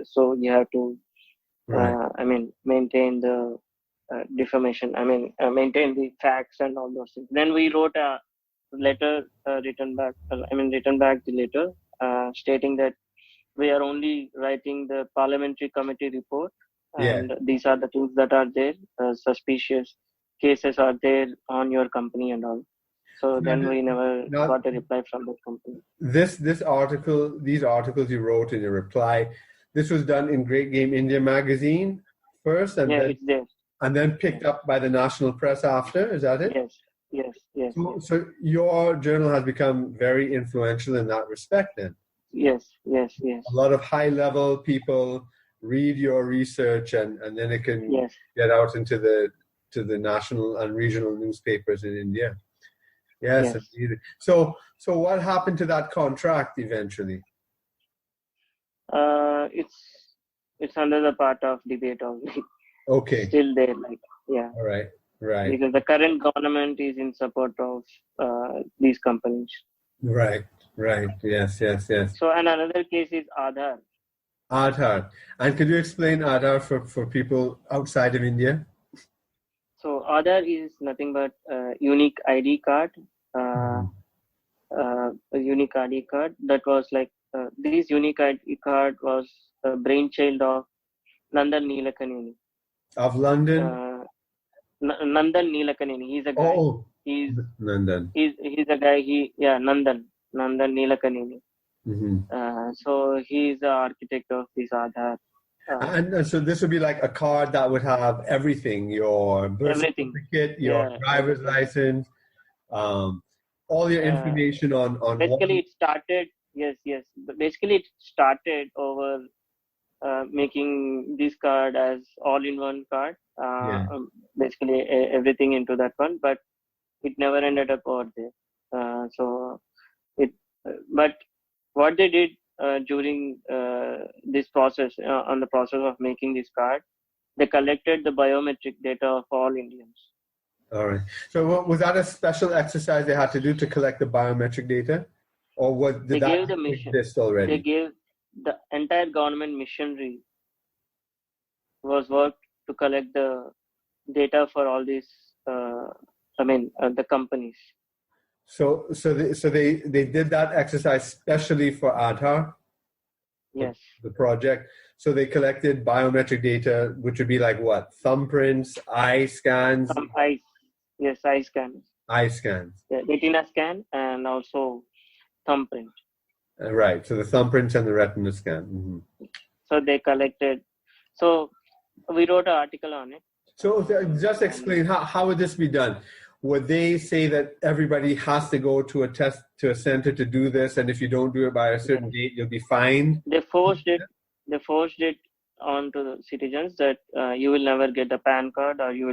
so you have to, maintain the defamation. Maintain the facts and all those things. Then we wrote a letter, written back the letter, stating that we are only writing the parliamentary committee report, and these are the things that are there. Suspicious cases are there on your company and all. So then we never got a reply from the company. These articles you wrote in your reply, this was done in Great Game India magazine first, and it's there. And then picked up by the national press after. Is that it? Yes. So your journal has become very influential in that respect, then. Yes. A lot of high-level people read your research, and then it can get out into the national and regional newspapers in India. Yes. So what happened to that contract eventually? It's under the part of debate only. Okay. Still there, All right. Because the current government is in support of these companies. Right. Yes. So, and another case is Aadhaar. And could you explain Aadhaar for people outside of India? So Aadhaar is nothing but a unique ID card. A unique ID card that was this unique ID card was a brainchild of Nandan Neelakaneni. Of London? Nandan Neelakaneni. He's a guy. Oh, Nandan. He's a guy. Nandan Neelakaneni. Mm-hmm. So he's the architect of this Aadhaar. And so this would be like a card that would have everything: your birth certificate, your driver's license, all your information on. Basically, it started. Yes. But basically, it started over making this card as all-in-one card. Basically, everything into that one, but it never ended up over there. But what they did during this process, on the process of making this card, they collected the biometric data of all Indians. All right. So was that a special exercise they had to do to collect the biometric data? Or did that exist already? They gave the entire government machinery was worked to collect the data for all these, the companies. So they did that exercise specially for Aadhaar? Yes. The project. So they collected biometric data, which would be like what? Thumbprints, eye scans? Eye scans. Eye scans. Yeah, retina scan and also thumbprint. Right. So the thumbprints and the retina scan. Mm-hmm. So they collected. So we wrote an article on it. So just explain how would this be done? Would they say that everybody has to go to a center to do this, and if you don't do it by a certain date, you'll be fined? They forced it. They forced it onto the citizens that you will never get a PAN card, or you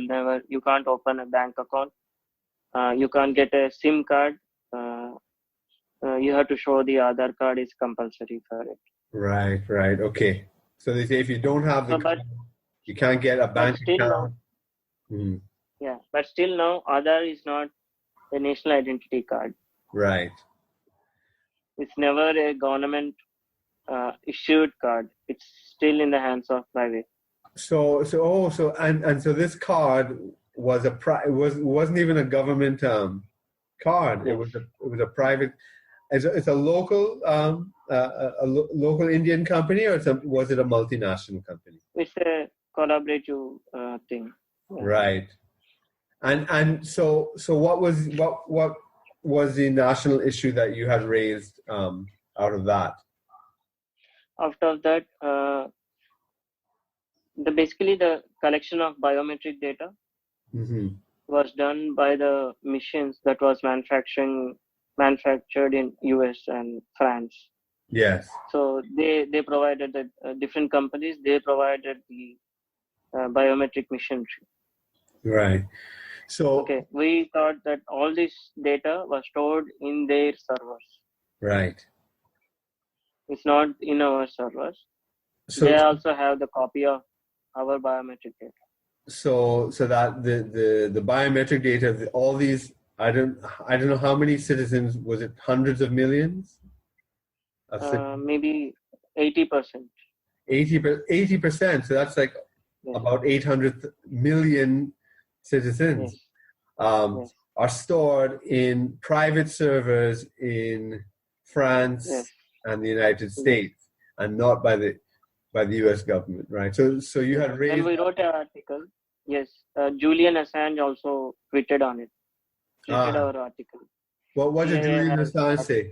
can't open a bank account. You can't get a SIM card. You have to show the Aadhaar card is compulsory for it. Right, right. Okay. So they say if you don't have the So, card, you can't get a but bank still now, account. Mhm. but still now, Aadhaar is not a national identity card. Right. It's never a government issued card. It's still in the hands of private. So this card was wasn't even a government card. Yes, It was a private. It's a local local Indian company, or was it a multinational company? it's a collaborative thing. Yeah. Right. And so what was the national issue that you had raised out of that? After that, basically the collection of biometric data Hmm. was done by the machines that was manufactured in US and France. Yes. So they provided the different companies. They provided the biometric machinery. Right. So Okay, we thought that all this data was stored in their servers. right. It's not in our servers. So They also have the copy of our biometric data. so that the biometric data of all these I don't know how many citizens, was it hundreds of millions of citizens? Maybe 80%. 80%, so that's like Yes, about 800 million yes, citizens yes, are stored in private servers in yes, France and the United yes. States, and not by the US government, right? So you Yes. had When raised we wrote an article, yes, Julian Assange also tweeted on it, tweeted ah our article. what did CIA Julian has, Assange say?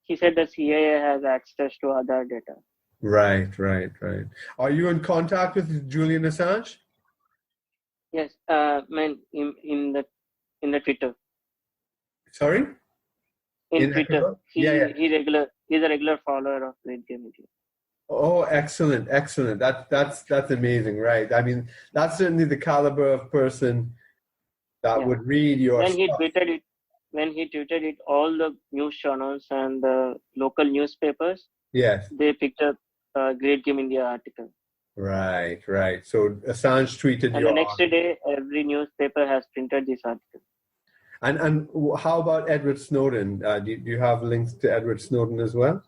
he said the CIA has access to other data. Right, right, right. Are you in contact with Julian Assange? Yes, man, in the Twitter, Sorry? in In Twitter, Ecuador? Yeah, yeah. he's a regular follower of Great Game Media. Oh, excellent, excellent. That's amazing, right? I mean, that's certainly the caliber of person that Yeah, would read your when he stuff. tweeted it, all the news channels and the local newspapers Yes, they picked up Great Game India article. right, right. So Assange tweeted And the your next article. day, every newspaper has printed this article. And how about Edward Snowden? Do you have links to Edward Snowden as well?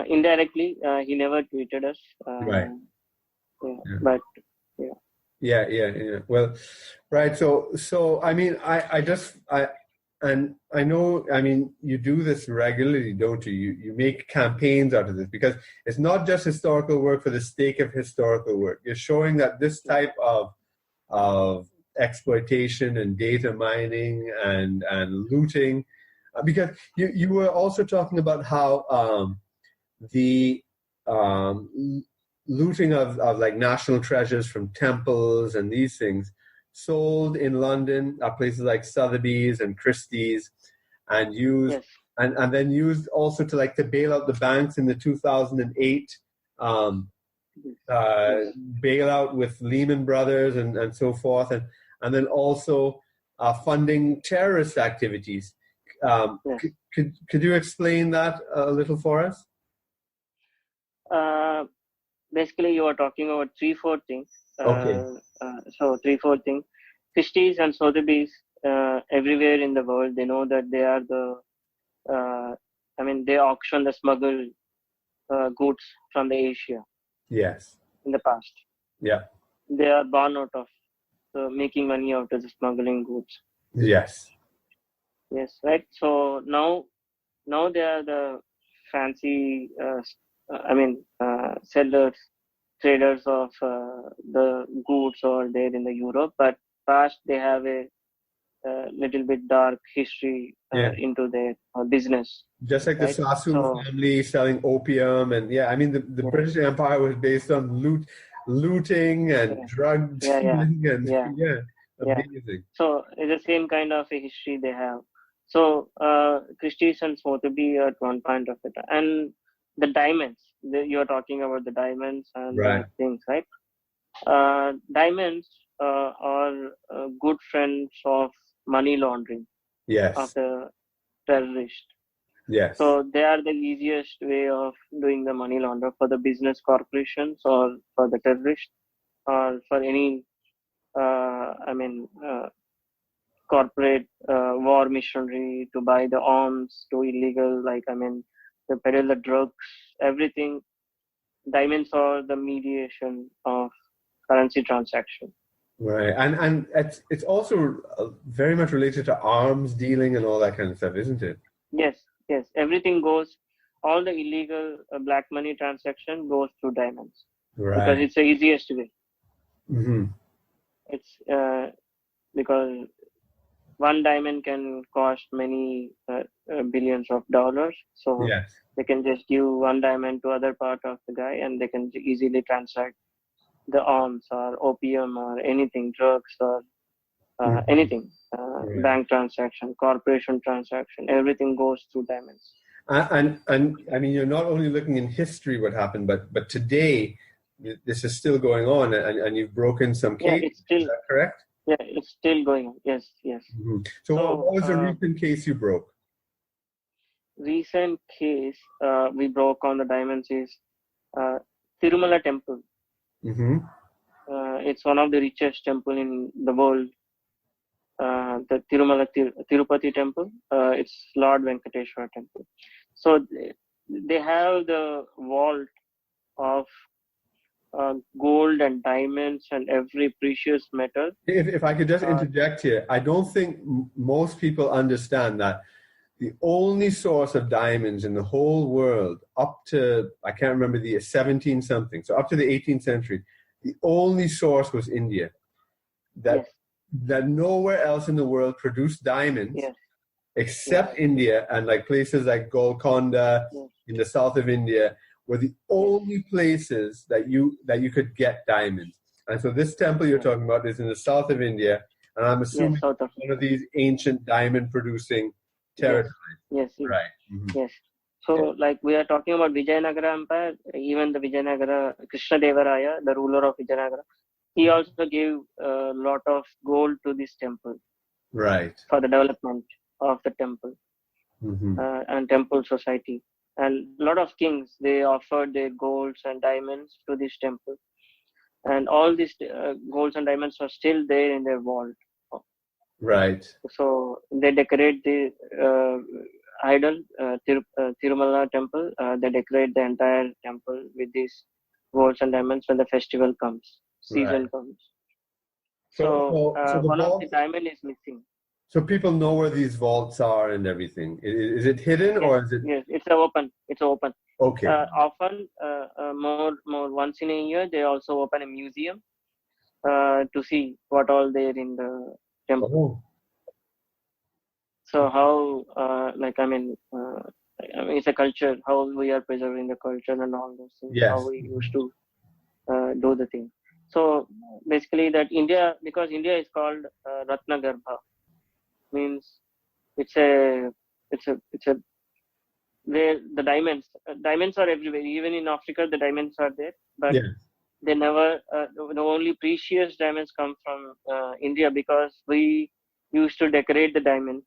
Indirectly, he never tweeted us. Right. Yeah, Yeah. but yeah, Yeah, yeah, yeah. Well, right. So I mean, and I know, I mean, you do this regularly, don't you? You make campaigns out of this, because it's not just historical work for the sake of historical work. You're showing that this type of exploitation and data mining and looting, because you were also talking about how the looting of like national treasures from temples and these things sold in London at places like Sotheby's and Christie's, and used yes, and then used also to like to bail out the banks in the 2008 um, uh, yes, bailout with Lehman Brothers and so forth, and then also funding terrorist activities. yes. Could you explain that a little for us? Uh, Basically, you are talking about three, four things. Okay. So three, four things. Christie's and Sotheby's, everywhere in the world, they know that they are the. They auction the smuggled goods from the Asia Yes. in the past. Yeah. They are born out of making money out of the smuggling goods. Yes. Yes, right. So now they are the fancy, sellers, traders of the goods or there in the Europe. But past they have a little bit dark history Yeah. into their business, Just like the right? Sassoon So family selling opium, and yeah, I mean the yeah, British Empire was based on looting and yeah, drug yeah, yeah, dealing, and yeah, yeah, yeah. amazing. So it's the same kind of a history they have. So Christie's and Sotheby at one point of it, and the diamonds. You are talking about the diamonds and Right. things, right? Diamonds are good friends of money laundering of Yes. the terrorist. Yes. So they are the easiest way of doing the money launder for the business corporations or for the terrorists or for any, corporate war machinery to buy the arms to illegal, to peddle the drugs, everything. Diamonds are the mediation of currency transaction. Right, and it's also very much related to arms dealing and all that kind of stuff, isn't it? Yes, yes. Everything goes, all the illegal black money transaction goes through diamonds because Right. it's the easiest way. Mm-hmm. It's because one diamond can cost many billions of dollars. So Yes. they can just give one diamond to other part of the guy and they can easily transact the arms or opium or anything, drugs or Mm-hmm. anything, Right. bank transaction, corporation transaction, everything goes through diamonds. And I mean, you're not only looking in history what happened, but today this is still going on, and you've broken some Yeah, cases. it's still, Is that correct? yeah, it's still going on. Yes, yes. Mm-hmm. So what was the recent case you broke? Recent case we broke on the diamonds is Tirumala temple. Mm-hmm. It's one of the richest temple in the world. The Tirupati temple. It's Lord Venkateshwara temple. So they have the vault of gold and diamonds and every precious metal. If I could just interject here, I don't think most people understand that the only source of diamonds in the whole world up to, I can't remember, the 17 something, so up to the 18th century, the only source was India. That nowhere else in the world produced diamonds except India, and like places like Golconda in the south of India were the only places that you could get diamonds. And so this temple you're talking about is in the south of India, and I'm assuming one of these ancient diamond producing territories. Yes. Right. Mm-hmm. Yes. So like we are talking about Vijayanagara Empire, even the Vijayanagara, Krishna Devaraya, the ruler of Vijayanagara, he also gave a lot of gold to this temple. Right. For the development of the temple and temple society. And a lot of kings, they offered their golds and diamonds to this temple. And all these golds and diamonds are still there in their vault. Right. So they decorate the idol, Tirumala temple. They decorate the entire temple with these golds and diamonds when the festival comes, season comes. So one of the diamond is missing. So people know where these vaults are and everything. Is it hidden or is it? Yes, it's open. It's open. Okay. Often, more once in a year, they also open a museum to see what all there in the temple. Oh. So how, it's a culture. How we are preserving the culture and all those things. Yes. How we used to do the thing. So basically, that India, because India is called Ratna Garbha, means it's a where the diamonds are everywhere. Even in Africa, the diamonds are there, but they never. The only precious diamonds come from India because we used to decorate the diamond.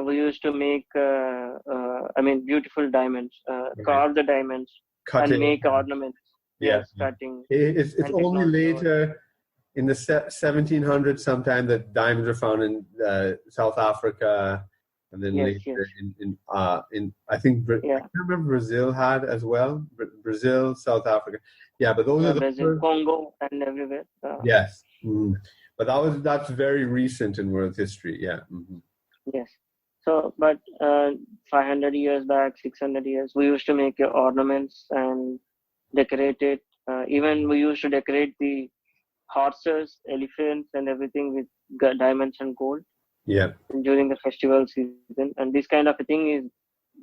We used to make, beautiful diamonds, carve the diamonds, and make ornaments. Yes, cutting. It's only later in the 1700s sometime that diamonds are found in South Africa, and then later in I think I can't remember, Brazil had as well. Brazil, South Africa, but those are Brazil, Congo, and everywhere. Yes, but that's very recent in world history. Yes. So, but 500 years back, 600 years, we used to make ornaments and decorate it. Even we used to decorate the horses, elephants, and everything with diamonds and gold. Yeah. During the festival season, and this kind of a thing is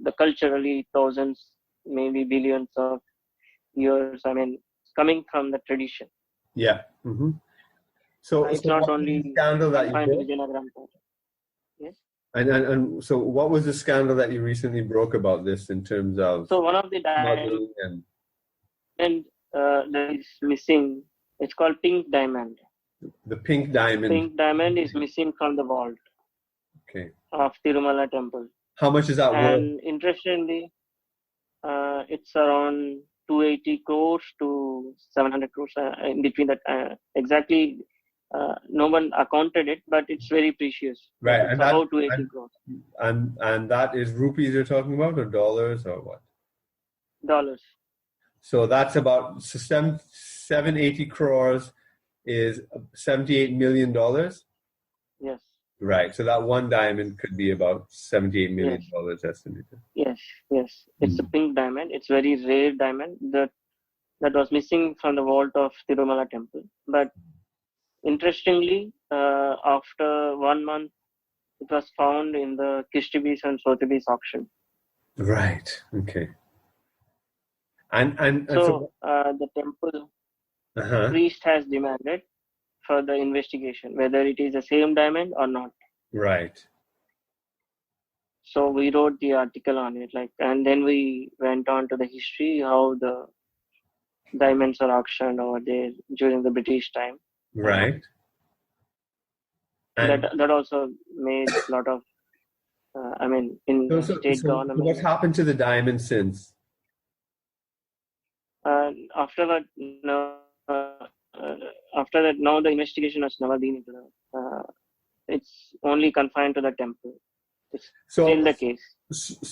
the culturally thousands, maybe billions of years. Coming from the tradition. Yeah. Mm-hmm. So it's not only scandal that you broke. Yes. And so, what was the scandal that you recently broke about this in terms of? So one of the diamonds that is missing. It's called pink diamond. The pink diamond. Pink diamond is missing from the vault. Okay. Of Tirumala temple. How much is that worth? And interestingly, it's around 280 crores to 700 crores in between that. Exactly, no one accounted it, but it's very precious. Like Right, it's about 280 crores and that is rupees you're talking about, or dollars, or what? dollars. So that's about 780 crores is $78 million. Yes, Right. So that one diamond could be about $78 yes, million estimated. yes, yes. It's a Mm. pink diamond. It's very rare diamond that was missing from the vault of Tirumala temple. But interestingly, after 1 month, it was found in the Christie's and Sotheby's auction. Right. Okay. And So the temple uh-huh. priest has demanded for the investigation whether it is the same diamond or not. Right. So we wrote the article on it, and then we went on to the history how the diamonds are auctioned over there during the British time. Right. And That also made a lot of, in the state so government. what's happened to the diamond since? After that, now the investigation has never been into the. It's only confined to the temple. It's still the case,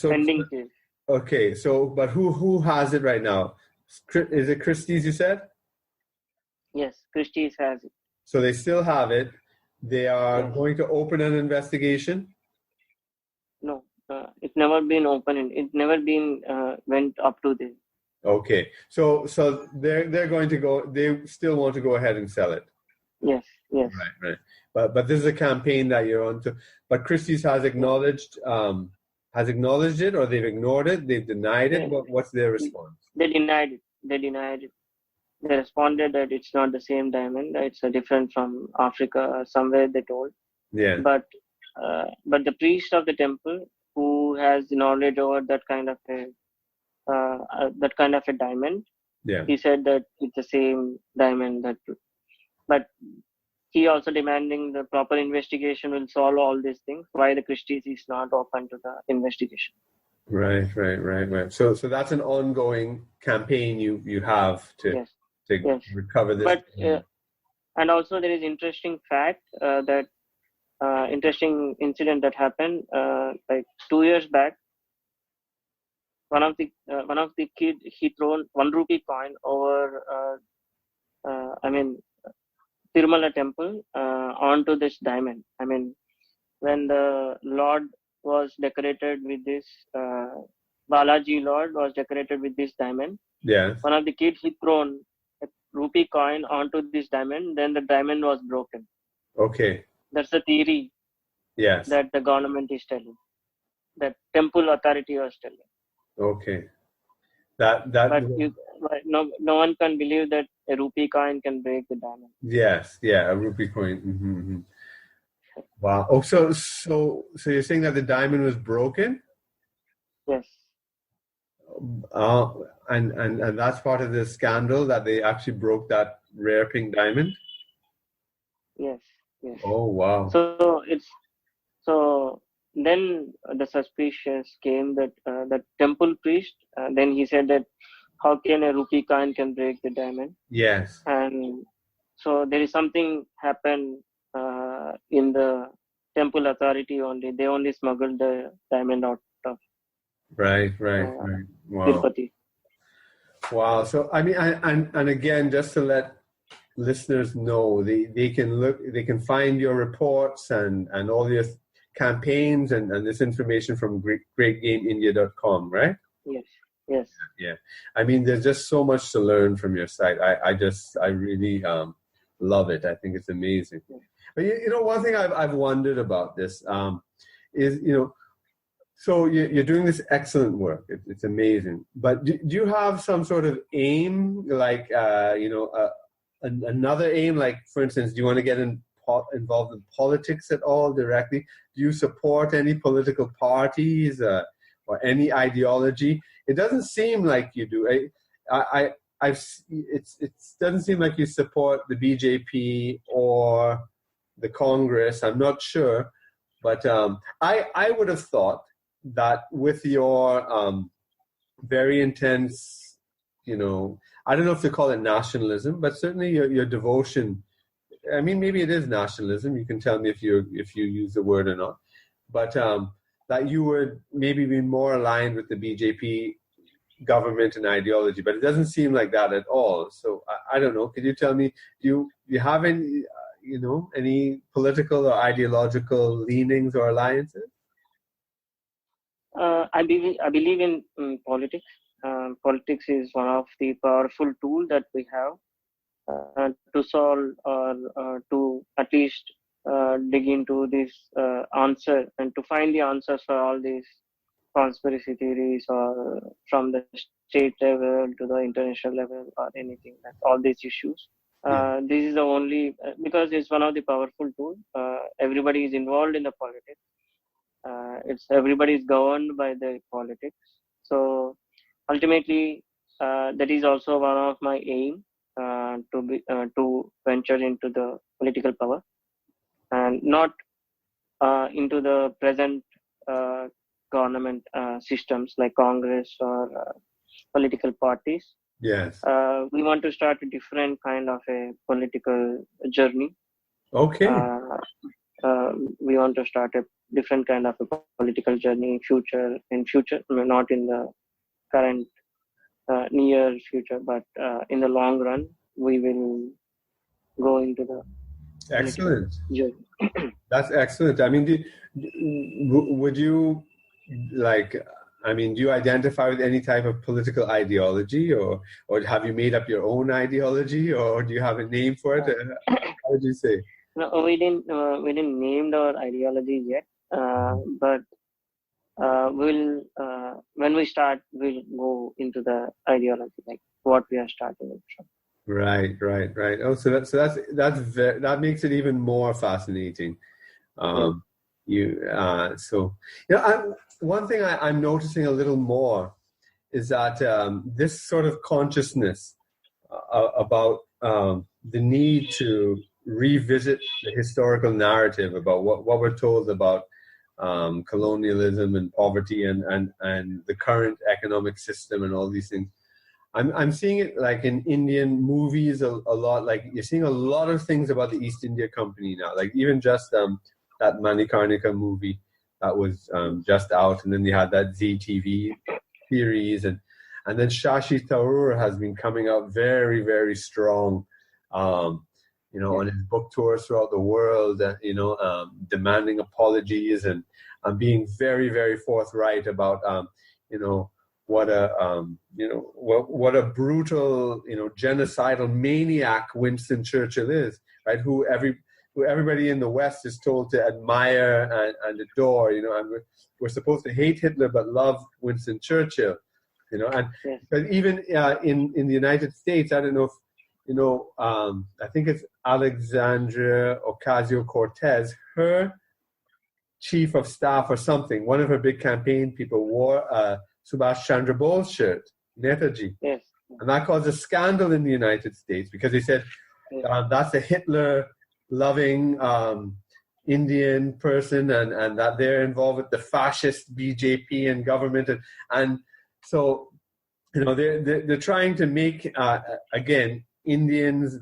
pending case. Okay, so but who has it right now? Is it Christie's, you said? Yes, Christie's has it. So they still have it. They are going to open an investigation? No, it's never been opened. It never been went up to this. Okay, so they're going to go. They still want to go ahead and sell it. Yes. Right. But this is a campaign that you're on to. But Christie's has acknowledged it, or they've ignored it. They've denied it. What's their response? They denied it. They responded that it's not the same diamond. It's different from Africa somewhere. They told. Yeah. But the priest of the temple, who has knowledge over that kind of a diamond, Yeah. he said that it's the same diamond. But he also demanding the proper investigation will solve all these things. Why the Christie's is not open to the investigation? Right. So that's an ongoing campaign you have to recover this. But and also there is interesting fact that interesting incident that happened like 2 years back. One of the kid, he thrown 1 rupee coin over Tirumala temple onto this diamond. When the Lord was decorated with this Balaji Lord was decorated with this diamond. Yes. One of the kids, he thrown a rupee coin onto this diamond. Then the diamond was broken. Okay. That's the theory. Yes. That the government is telling. That temple authority was telling. Okay. But no one can believe that a rupee coin can break the diamond. Yes. Yeah. A rupee coin. Mm-hmm. Wow. Oh, so you're saying that the diamond was broken? Yes. And that's part of the scandal, that they actually broke that rare pink diamond? Yes. Oh, wow. So then the suspicious came that the temple priest, then he said that how can a rupee coin can break the diamond? Yes. And so there is something happened in the temple authority only. They only smuggled the diamond out of right. Wow. Tirupati. Wow. So and again, just to let listeners know, they can find your reports and all your campaigns and this information from greatgameindia.com, right? Yes. Yeah. There's just so much to learn from your site. I really love it. I think it's amazing. But one thing I've wondered about this is, so you're doing this excellent work. It's amazing. But do you have some sort of aim, like another aim? Like, for instance, do you want to get involved in politics at all directly? Do you support any political parties or any ideology? It doesn't seem like you do. It doesn't seem like you support the BJP or the Congress. I'm not sure, but I would have thought that with your very intense, I don't know if they call it nationalism, but certainly your devotion. I mean, maybe it is nationalism. You can tell me if you use the word or not. But that you would maybe be more aligned with the BJP government and ideology, but it doesn't seem like that at all. So I don't know. Could you tell me, do you have any, any political or ideological leanings or alliances? I believe in politics. Politics is one of the powerful tools that we have to solve or to at least dig into this answer and to find the answers for all these conspiracy theories, or from the state level to the international level or anything, like all these issues. This is the only, because it's one of the powerful tools. Everybody is involved in the politics. It's everybody is governed by the politics. So ultimately, that is also one of my aim, to venture into the political power, and not into the present government systems like Congress or political parties. Yes. We want to start a different kind of a political journey. Okay. We want to start a different kind of a political journey in future, not in the current near future, but in the long run, we will go into the excellent journey. That's excellent. I mean, would you do you identify with any type of political ideology, or have you made up your own ideology, or do you have a name for it? How would you say? No, we didn't name our ideology yet, but we'll when we start, we'll go into the ideology, like what we are starting it from. Right. Oh, that makes it even more fascinating. One thing I'm noticing a little more is that this sort of consciousness about the need to revisit the historical narrative about what we're told about colonialism and poverty and the current economic system and all these things. I'm seeing it like in Indian movies a lot. Like you're seeing a lot of things about the East India Company now. Like even just that Manikarnika movie that was just out, and then you had that ZTV series, and then Shashi Tharoor has been coming out very, very strong, on his book tours throughout the world, demanding apologies and being very, very forthright about what a brutal, genocidal maniac Winston Churchill is, right? Who everybody in the West is told to admire and adore, and we're supposed to hate Hitler but love Winston Churchill, and but even in the United States, I don't know if I think it's Alexandria Ocasio-Cortez, her chief of staff or something, one of her big campaign people wore Subhash Chandra Bose shirt, Netaji. Yes. And that caused a scandal in the United States because they said that's a Hitler-loving Indian person, and that they're involved with the fascist BJP and government. And so, they're trying to make, again, Indians,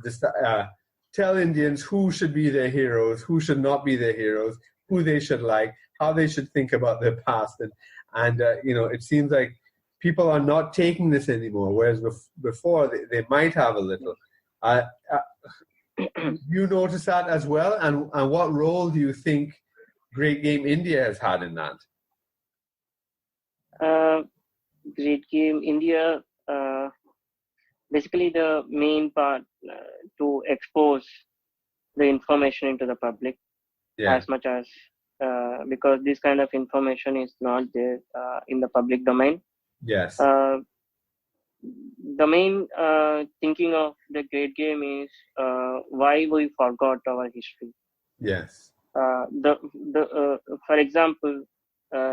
tell Indians who should be their heroes, who should not be their heroes, who they should like, how they should think about their past. And it seems like people are not taking this anymore, whereas before they might have a little. You notice that as well? And what role do you think Great Game India has had in that? Great Game India, basically the main part to expose the information into the public as much as, because this kind of information is not there in the public domain. Yes. The main thinking of the Great Game is why we forgot our history. Yes. For example,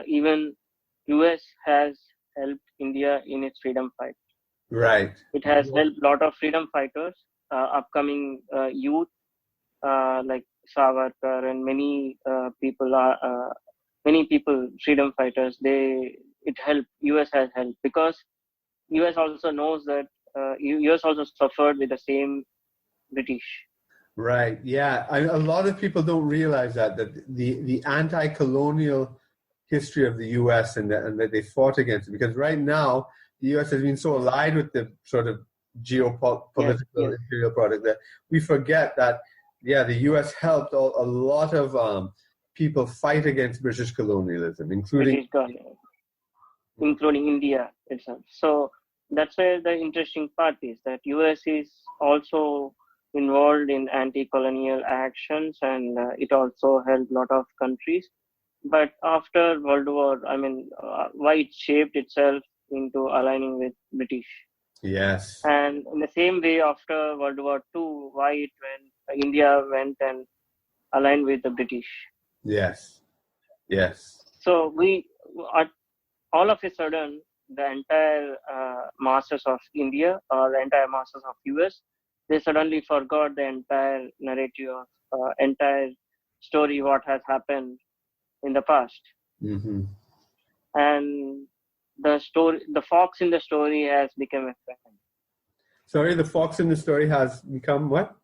even US has helped India in its freedom fight. Right. It has helped a lot of freedom fighters, upcoming youth like Savarkar, and many people many people, freedom fighters, it helped. US has helped because US also knows that US also suffered with the same British. Right. Yeah. A lot of people don't realize that the anti-colonial history of the U.S. and that they fought against it, because right now the U.S. has been so allied with the sort of geopolitical imperial product that we forget that, yeah, the U.S. helped a lot of people fight against British colonialism, including India itself. So that's where the interesting part is, that US is also involved in anti-colonial actions, and it also helped a lot of countries. But after World War, why it shaped itself into aligning with British. Yes. And in the same way, after World War II, why India went and aligned with the British. Yes. Yes. So all of a sudden, the entire masters of India or the entire masters of US, they suddenly forgot the entire narrative of entire story, what has happened in the past. Mm-hmm. And the fox in the story has become a friend. Sorry, the fox in the story has become what?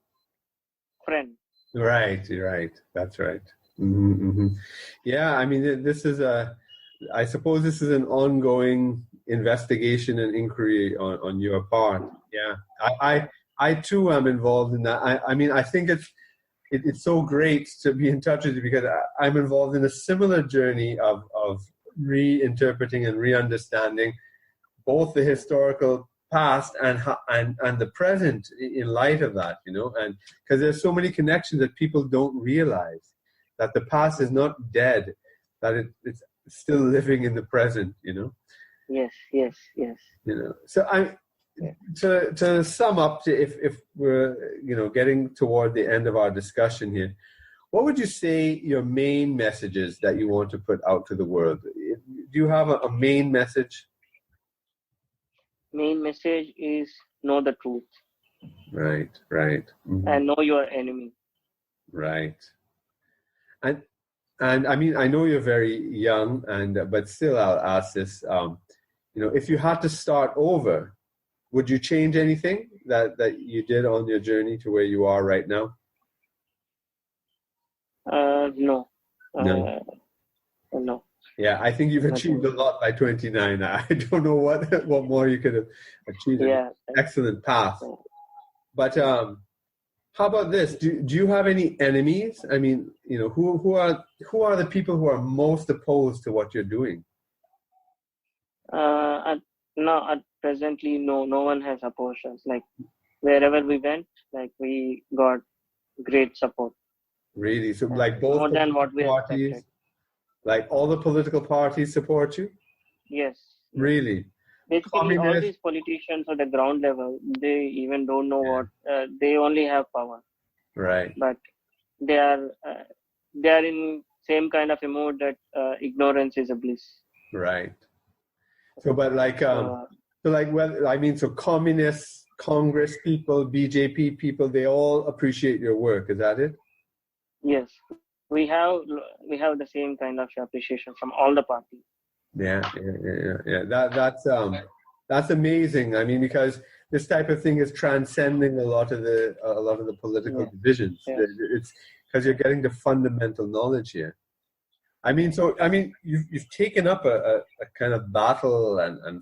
Friend. Right. That's right. Mm-hmm, mm-hmm. Yeah, I mean, I suppose this is an ongoing investigation and inquiry on your part. Yeah, I too am involved in that. I think it's so great to be in touch with you, because I'm involved in a similar journey of reinterpreting and re-understanding both the historical past and the present in light of that, and because there's so many connections that people don't realize, that the past is not dead, that it's still living in the present, Yes. So to sum up, if we're getting toward the end of our discussion here, what would you say your main messages that you want to put out to the world? Do you have a main message? Main message is know the truth. Right. Mm-hmm. And know your enemy. Right. And I mean, I know you're very young, but still, I'll ask this. If you had to start over, would you change anything that you did on your journey to where you are right now? No. No. Yeah, I think you've achieved a lot by 29. I don't know what more you could have achieved. Yeah. Excellent path. But how about this? Do you have any enemies? I mean, who are the people who are most opposed to what you're doing? At presently, no one has opposed us. Like wherever we went, like we got great support. Really? So like both more than what we parties, expected. Like all the political parties support you? Yes. Really? Basically, all these politicians at the ground level, they even don't know what they only have power. Right. But they are in same kind of a mode that ignorance is a bliss. Right. So, but so communists, Congress people, BJP people, they all appreciate your work. Is that it? Yes, we have the same kind of appreciation from all the parties. Yeah. That's amazing. I mean, because this type of thing is transcending a lot of the political divisions. Yes. It's because you're getting the fundamental knowledge here. I mean, you've taken up a kind of battle and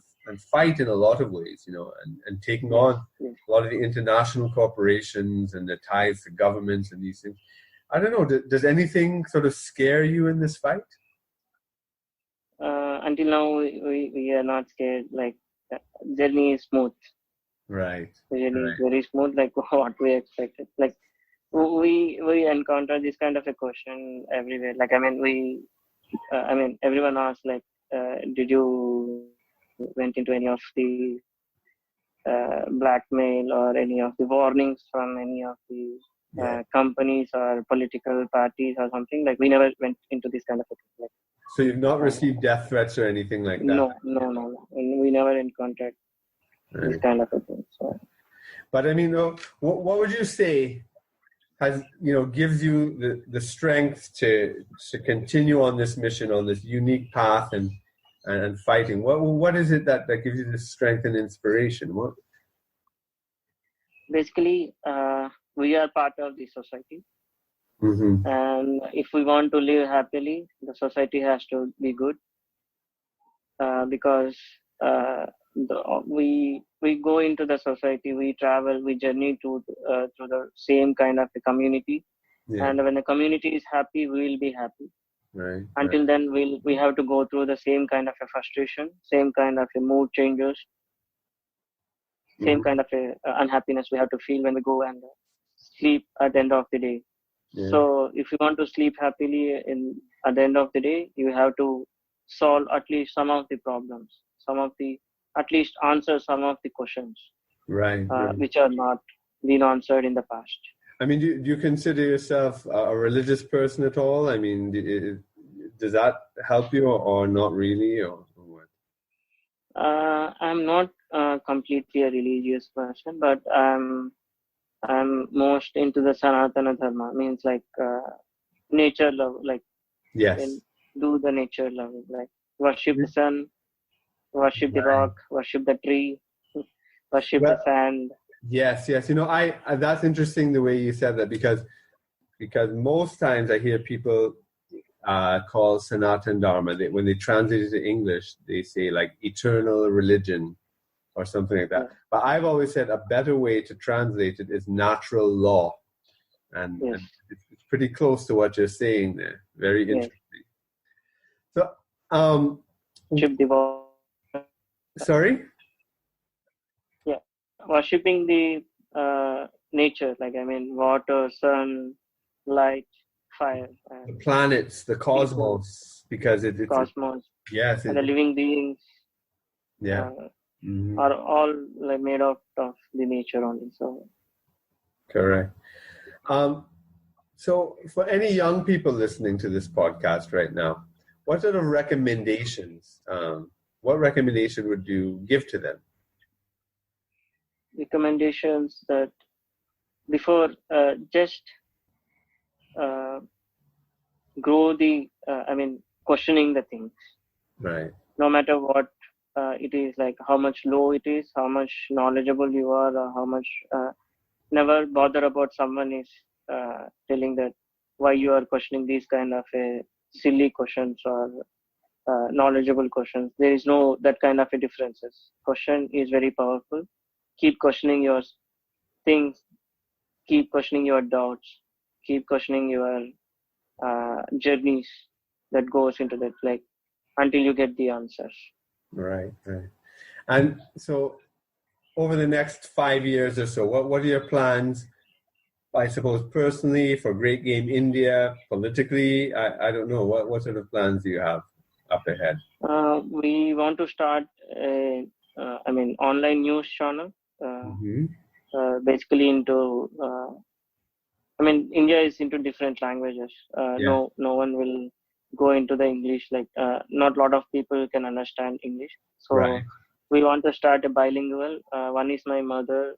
fight in a lot of ways, and taking on a lot of the international corporations and the ties to governments and these things. I don't know. Does anything sort of scare you in this fight? Until now, we are not scared. Like, journey is smooth. Right. The journey is very smooth, like what we expected. Like, we encounter this kind of a question everywhere. Like, everyone asks, like, did you went into any of the blackmail or any of the warnings from any of the companies or political parties or something? Like, we never went into this kind of a thing. Like, so you've not received death threats or anything like that? No. And we never encountered this kind of a thing. So. But I mean, what would you say gives you the strength to continue on this mission, on this unique path and fighting? What is it that gives you this strength and inspiration? What? Basically, we are part of the society. Mm-hmm. And if we want to live happily, the society has to be good, because we go into the society, we travel, we journey through the same kind of a community, and when the community is happy, we will be happy. Right. Until then, we have to go through the same kind of a frustration, same kind of a mood changes, same kind of a unhappiness we have to feel when we go and sleep at the end of the day. Yeah. So if you want to sleep happily at the end of the day, you have to solve at least some of the problems, at least answer some of the questions, right. which are not been answered in the past. I mean, do you consider yourself a religious person at all? I mean, does that help you or not really, or what? I'm not completely a religious person, but I'm most into the Sanatana Dharma, means like nature love, like yes, do the nature love, like worship the sun, worship the rock, worship the tree, worship the sand. Yes. I that's interesting the way you said that, because most times I hear people call Sanatan Dharma, when they translate it to English, they say like eternal religion or something like that. Yeah. But I've always said a better way to translate it is natural law. And it's pretty close to what you're saying there. Very interesting. So, sorry? Yeah, worshipping the nature, like water, sun, light, fire, and the planets, the cosmos, because it's cosmos. Yes, and the living beings. Yeah. Are all like made of the nature only. So correct. So for any young people listening to this podcast right now, what sort of recommendations? What recommendation would you give to them? Recommendations that before just grow the questioning the things, right? No matter what it is, like how much low it is, how much knowledgeable you are, or how much never bother about someone is telling that why you are questioning these kind of silly questions or knowledgeable questions. There is no that kind of a differences. Question is very powerful. Keep questioning your things, keep questioning your doubts, keep questioning your journeys that goes into that, like until you get the answers. Right. And so over the next 5 years or so, what are your plans, I suppose, personally, for Great Game India, politically? I don't know. What sort of plans do you have up ahead? We want to start online news channel, basically into India is into different languages. No one will go into the English, like not a lot of people can understand English. So we want to start a bilingual. One is my mother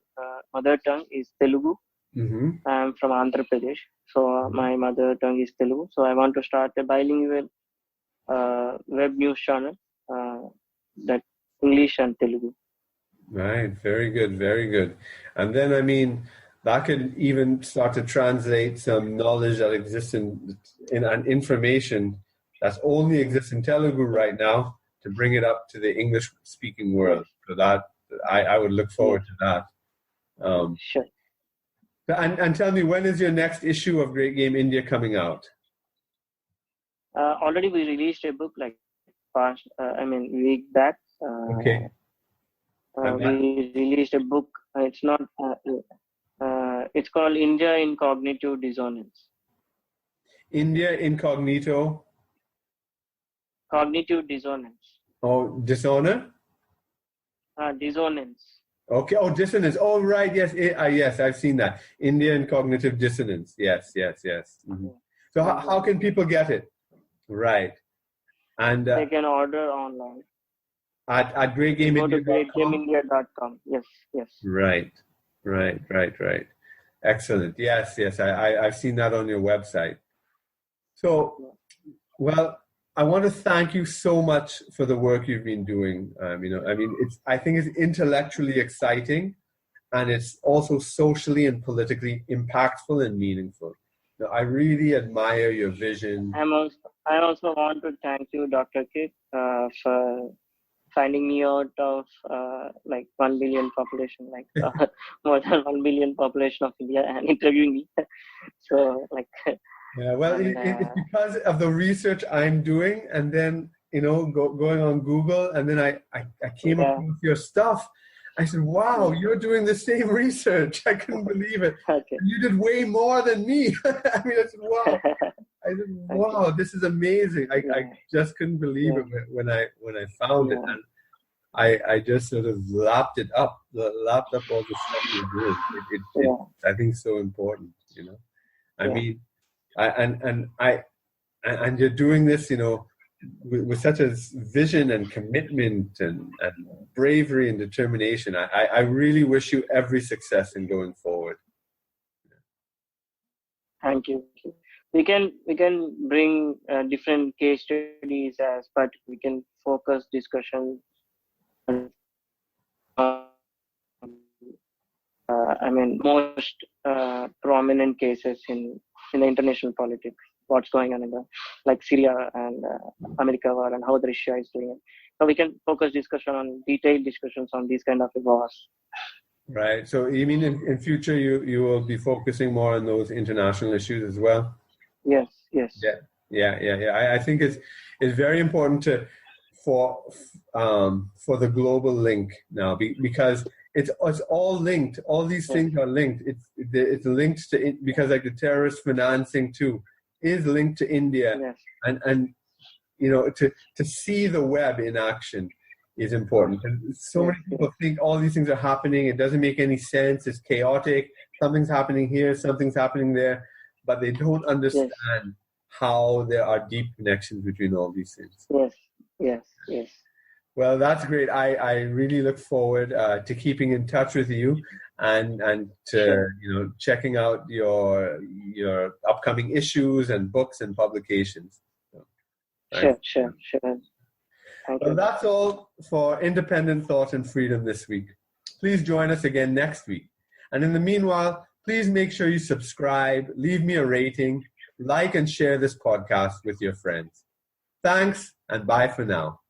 tongue is Telugu. I'm from Andhra Pradesh, so my mother tongue is Telugu. So I want to start a bilingual web news channel, that English and Telugu. Right, very good. And then that could even start to translate some knowledge that exists in an information that's only exists in Telugu right now, to bring it up to the English speaking world. So that I would look forward to that. Sure. And tell me, when is your next issue of Great Game India coming out? Already we released a book like week back. Okay. We released a book. It's not. It's called India in Cognitive Dissonance. India Incognito. Cognitive dissonance. Oh, dishonor. Dissonance. Okay. Oh, dissonance. Oh, right. Yes. Yes, I've seen that. India and cognitive dissonance. Yes. Mm-hmm. So how can people get it? Right. And they can order online. At greatgameindia.com. Go to greatgameindia.com. Yes. Right. Excellent. Yes. I've seen that on your website. So, well, I want to thank you so much for the work you've been doing. I think it's intellectually exciting, and it's also socially and politically impactful and meaningful. I really admire your vision. I also want to thank you, Dr. Kit, for finding me out of 1 billion population, more than 1 billion population of India, and interviewing me. So yeah, well, it's because of the research I'm doing, and then going on Google, and then I came across your stuff. I said, "Wow, you're doing the same research." I couldn't believe it. Okay. You did way more than me. I said, "Wow." I said, "Wow, this is amazing." I just couldn't believe it when I found it, and I just sort of lapped up all the stuff you did. It I think so important. I mean, and you're doing this, with such a vision and commitment and bravery and determination. I really wish you every success in going forward. Thank you. We can bring different case studies but we can focus discussion on most prominent cases in the international politics. What's going on in Syria and America war, and how the Russia is doing it. So we can focus discussion on detailed discussions on these kind of wars. Right. So you mean in future you will be focusing more on those international issues as well? Yes. Yeah. I think it's very important for the global link now, because it's all linked. All these things are linked. It's linked to it, because the terrorist financing too is linked to India, and to see the web in action is important. And so many people think all these things are happening. It doesn't make any sense. It's chaotic. Something's happening here. Something's happening there, but they don't understand how there are deep connections between all these things. Yes. Well, that's great. I really look forward to keeping in touch with you and to checking out your upcoming issues and books and publications. So, sure. Well, that's all for Independent Thought and Freedom this week. Please join us again next week. And in the meanwhile, please make sure you subscribe, leave me a rating, like and share this podcast with your friends. Thanks, and bye for now.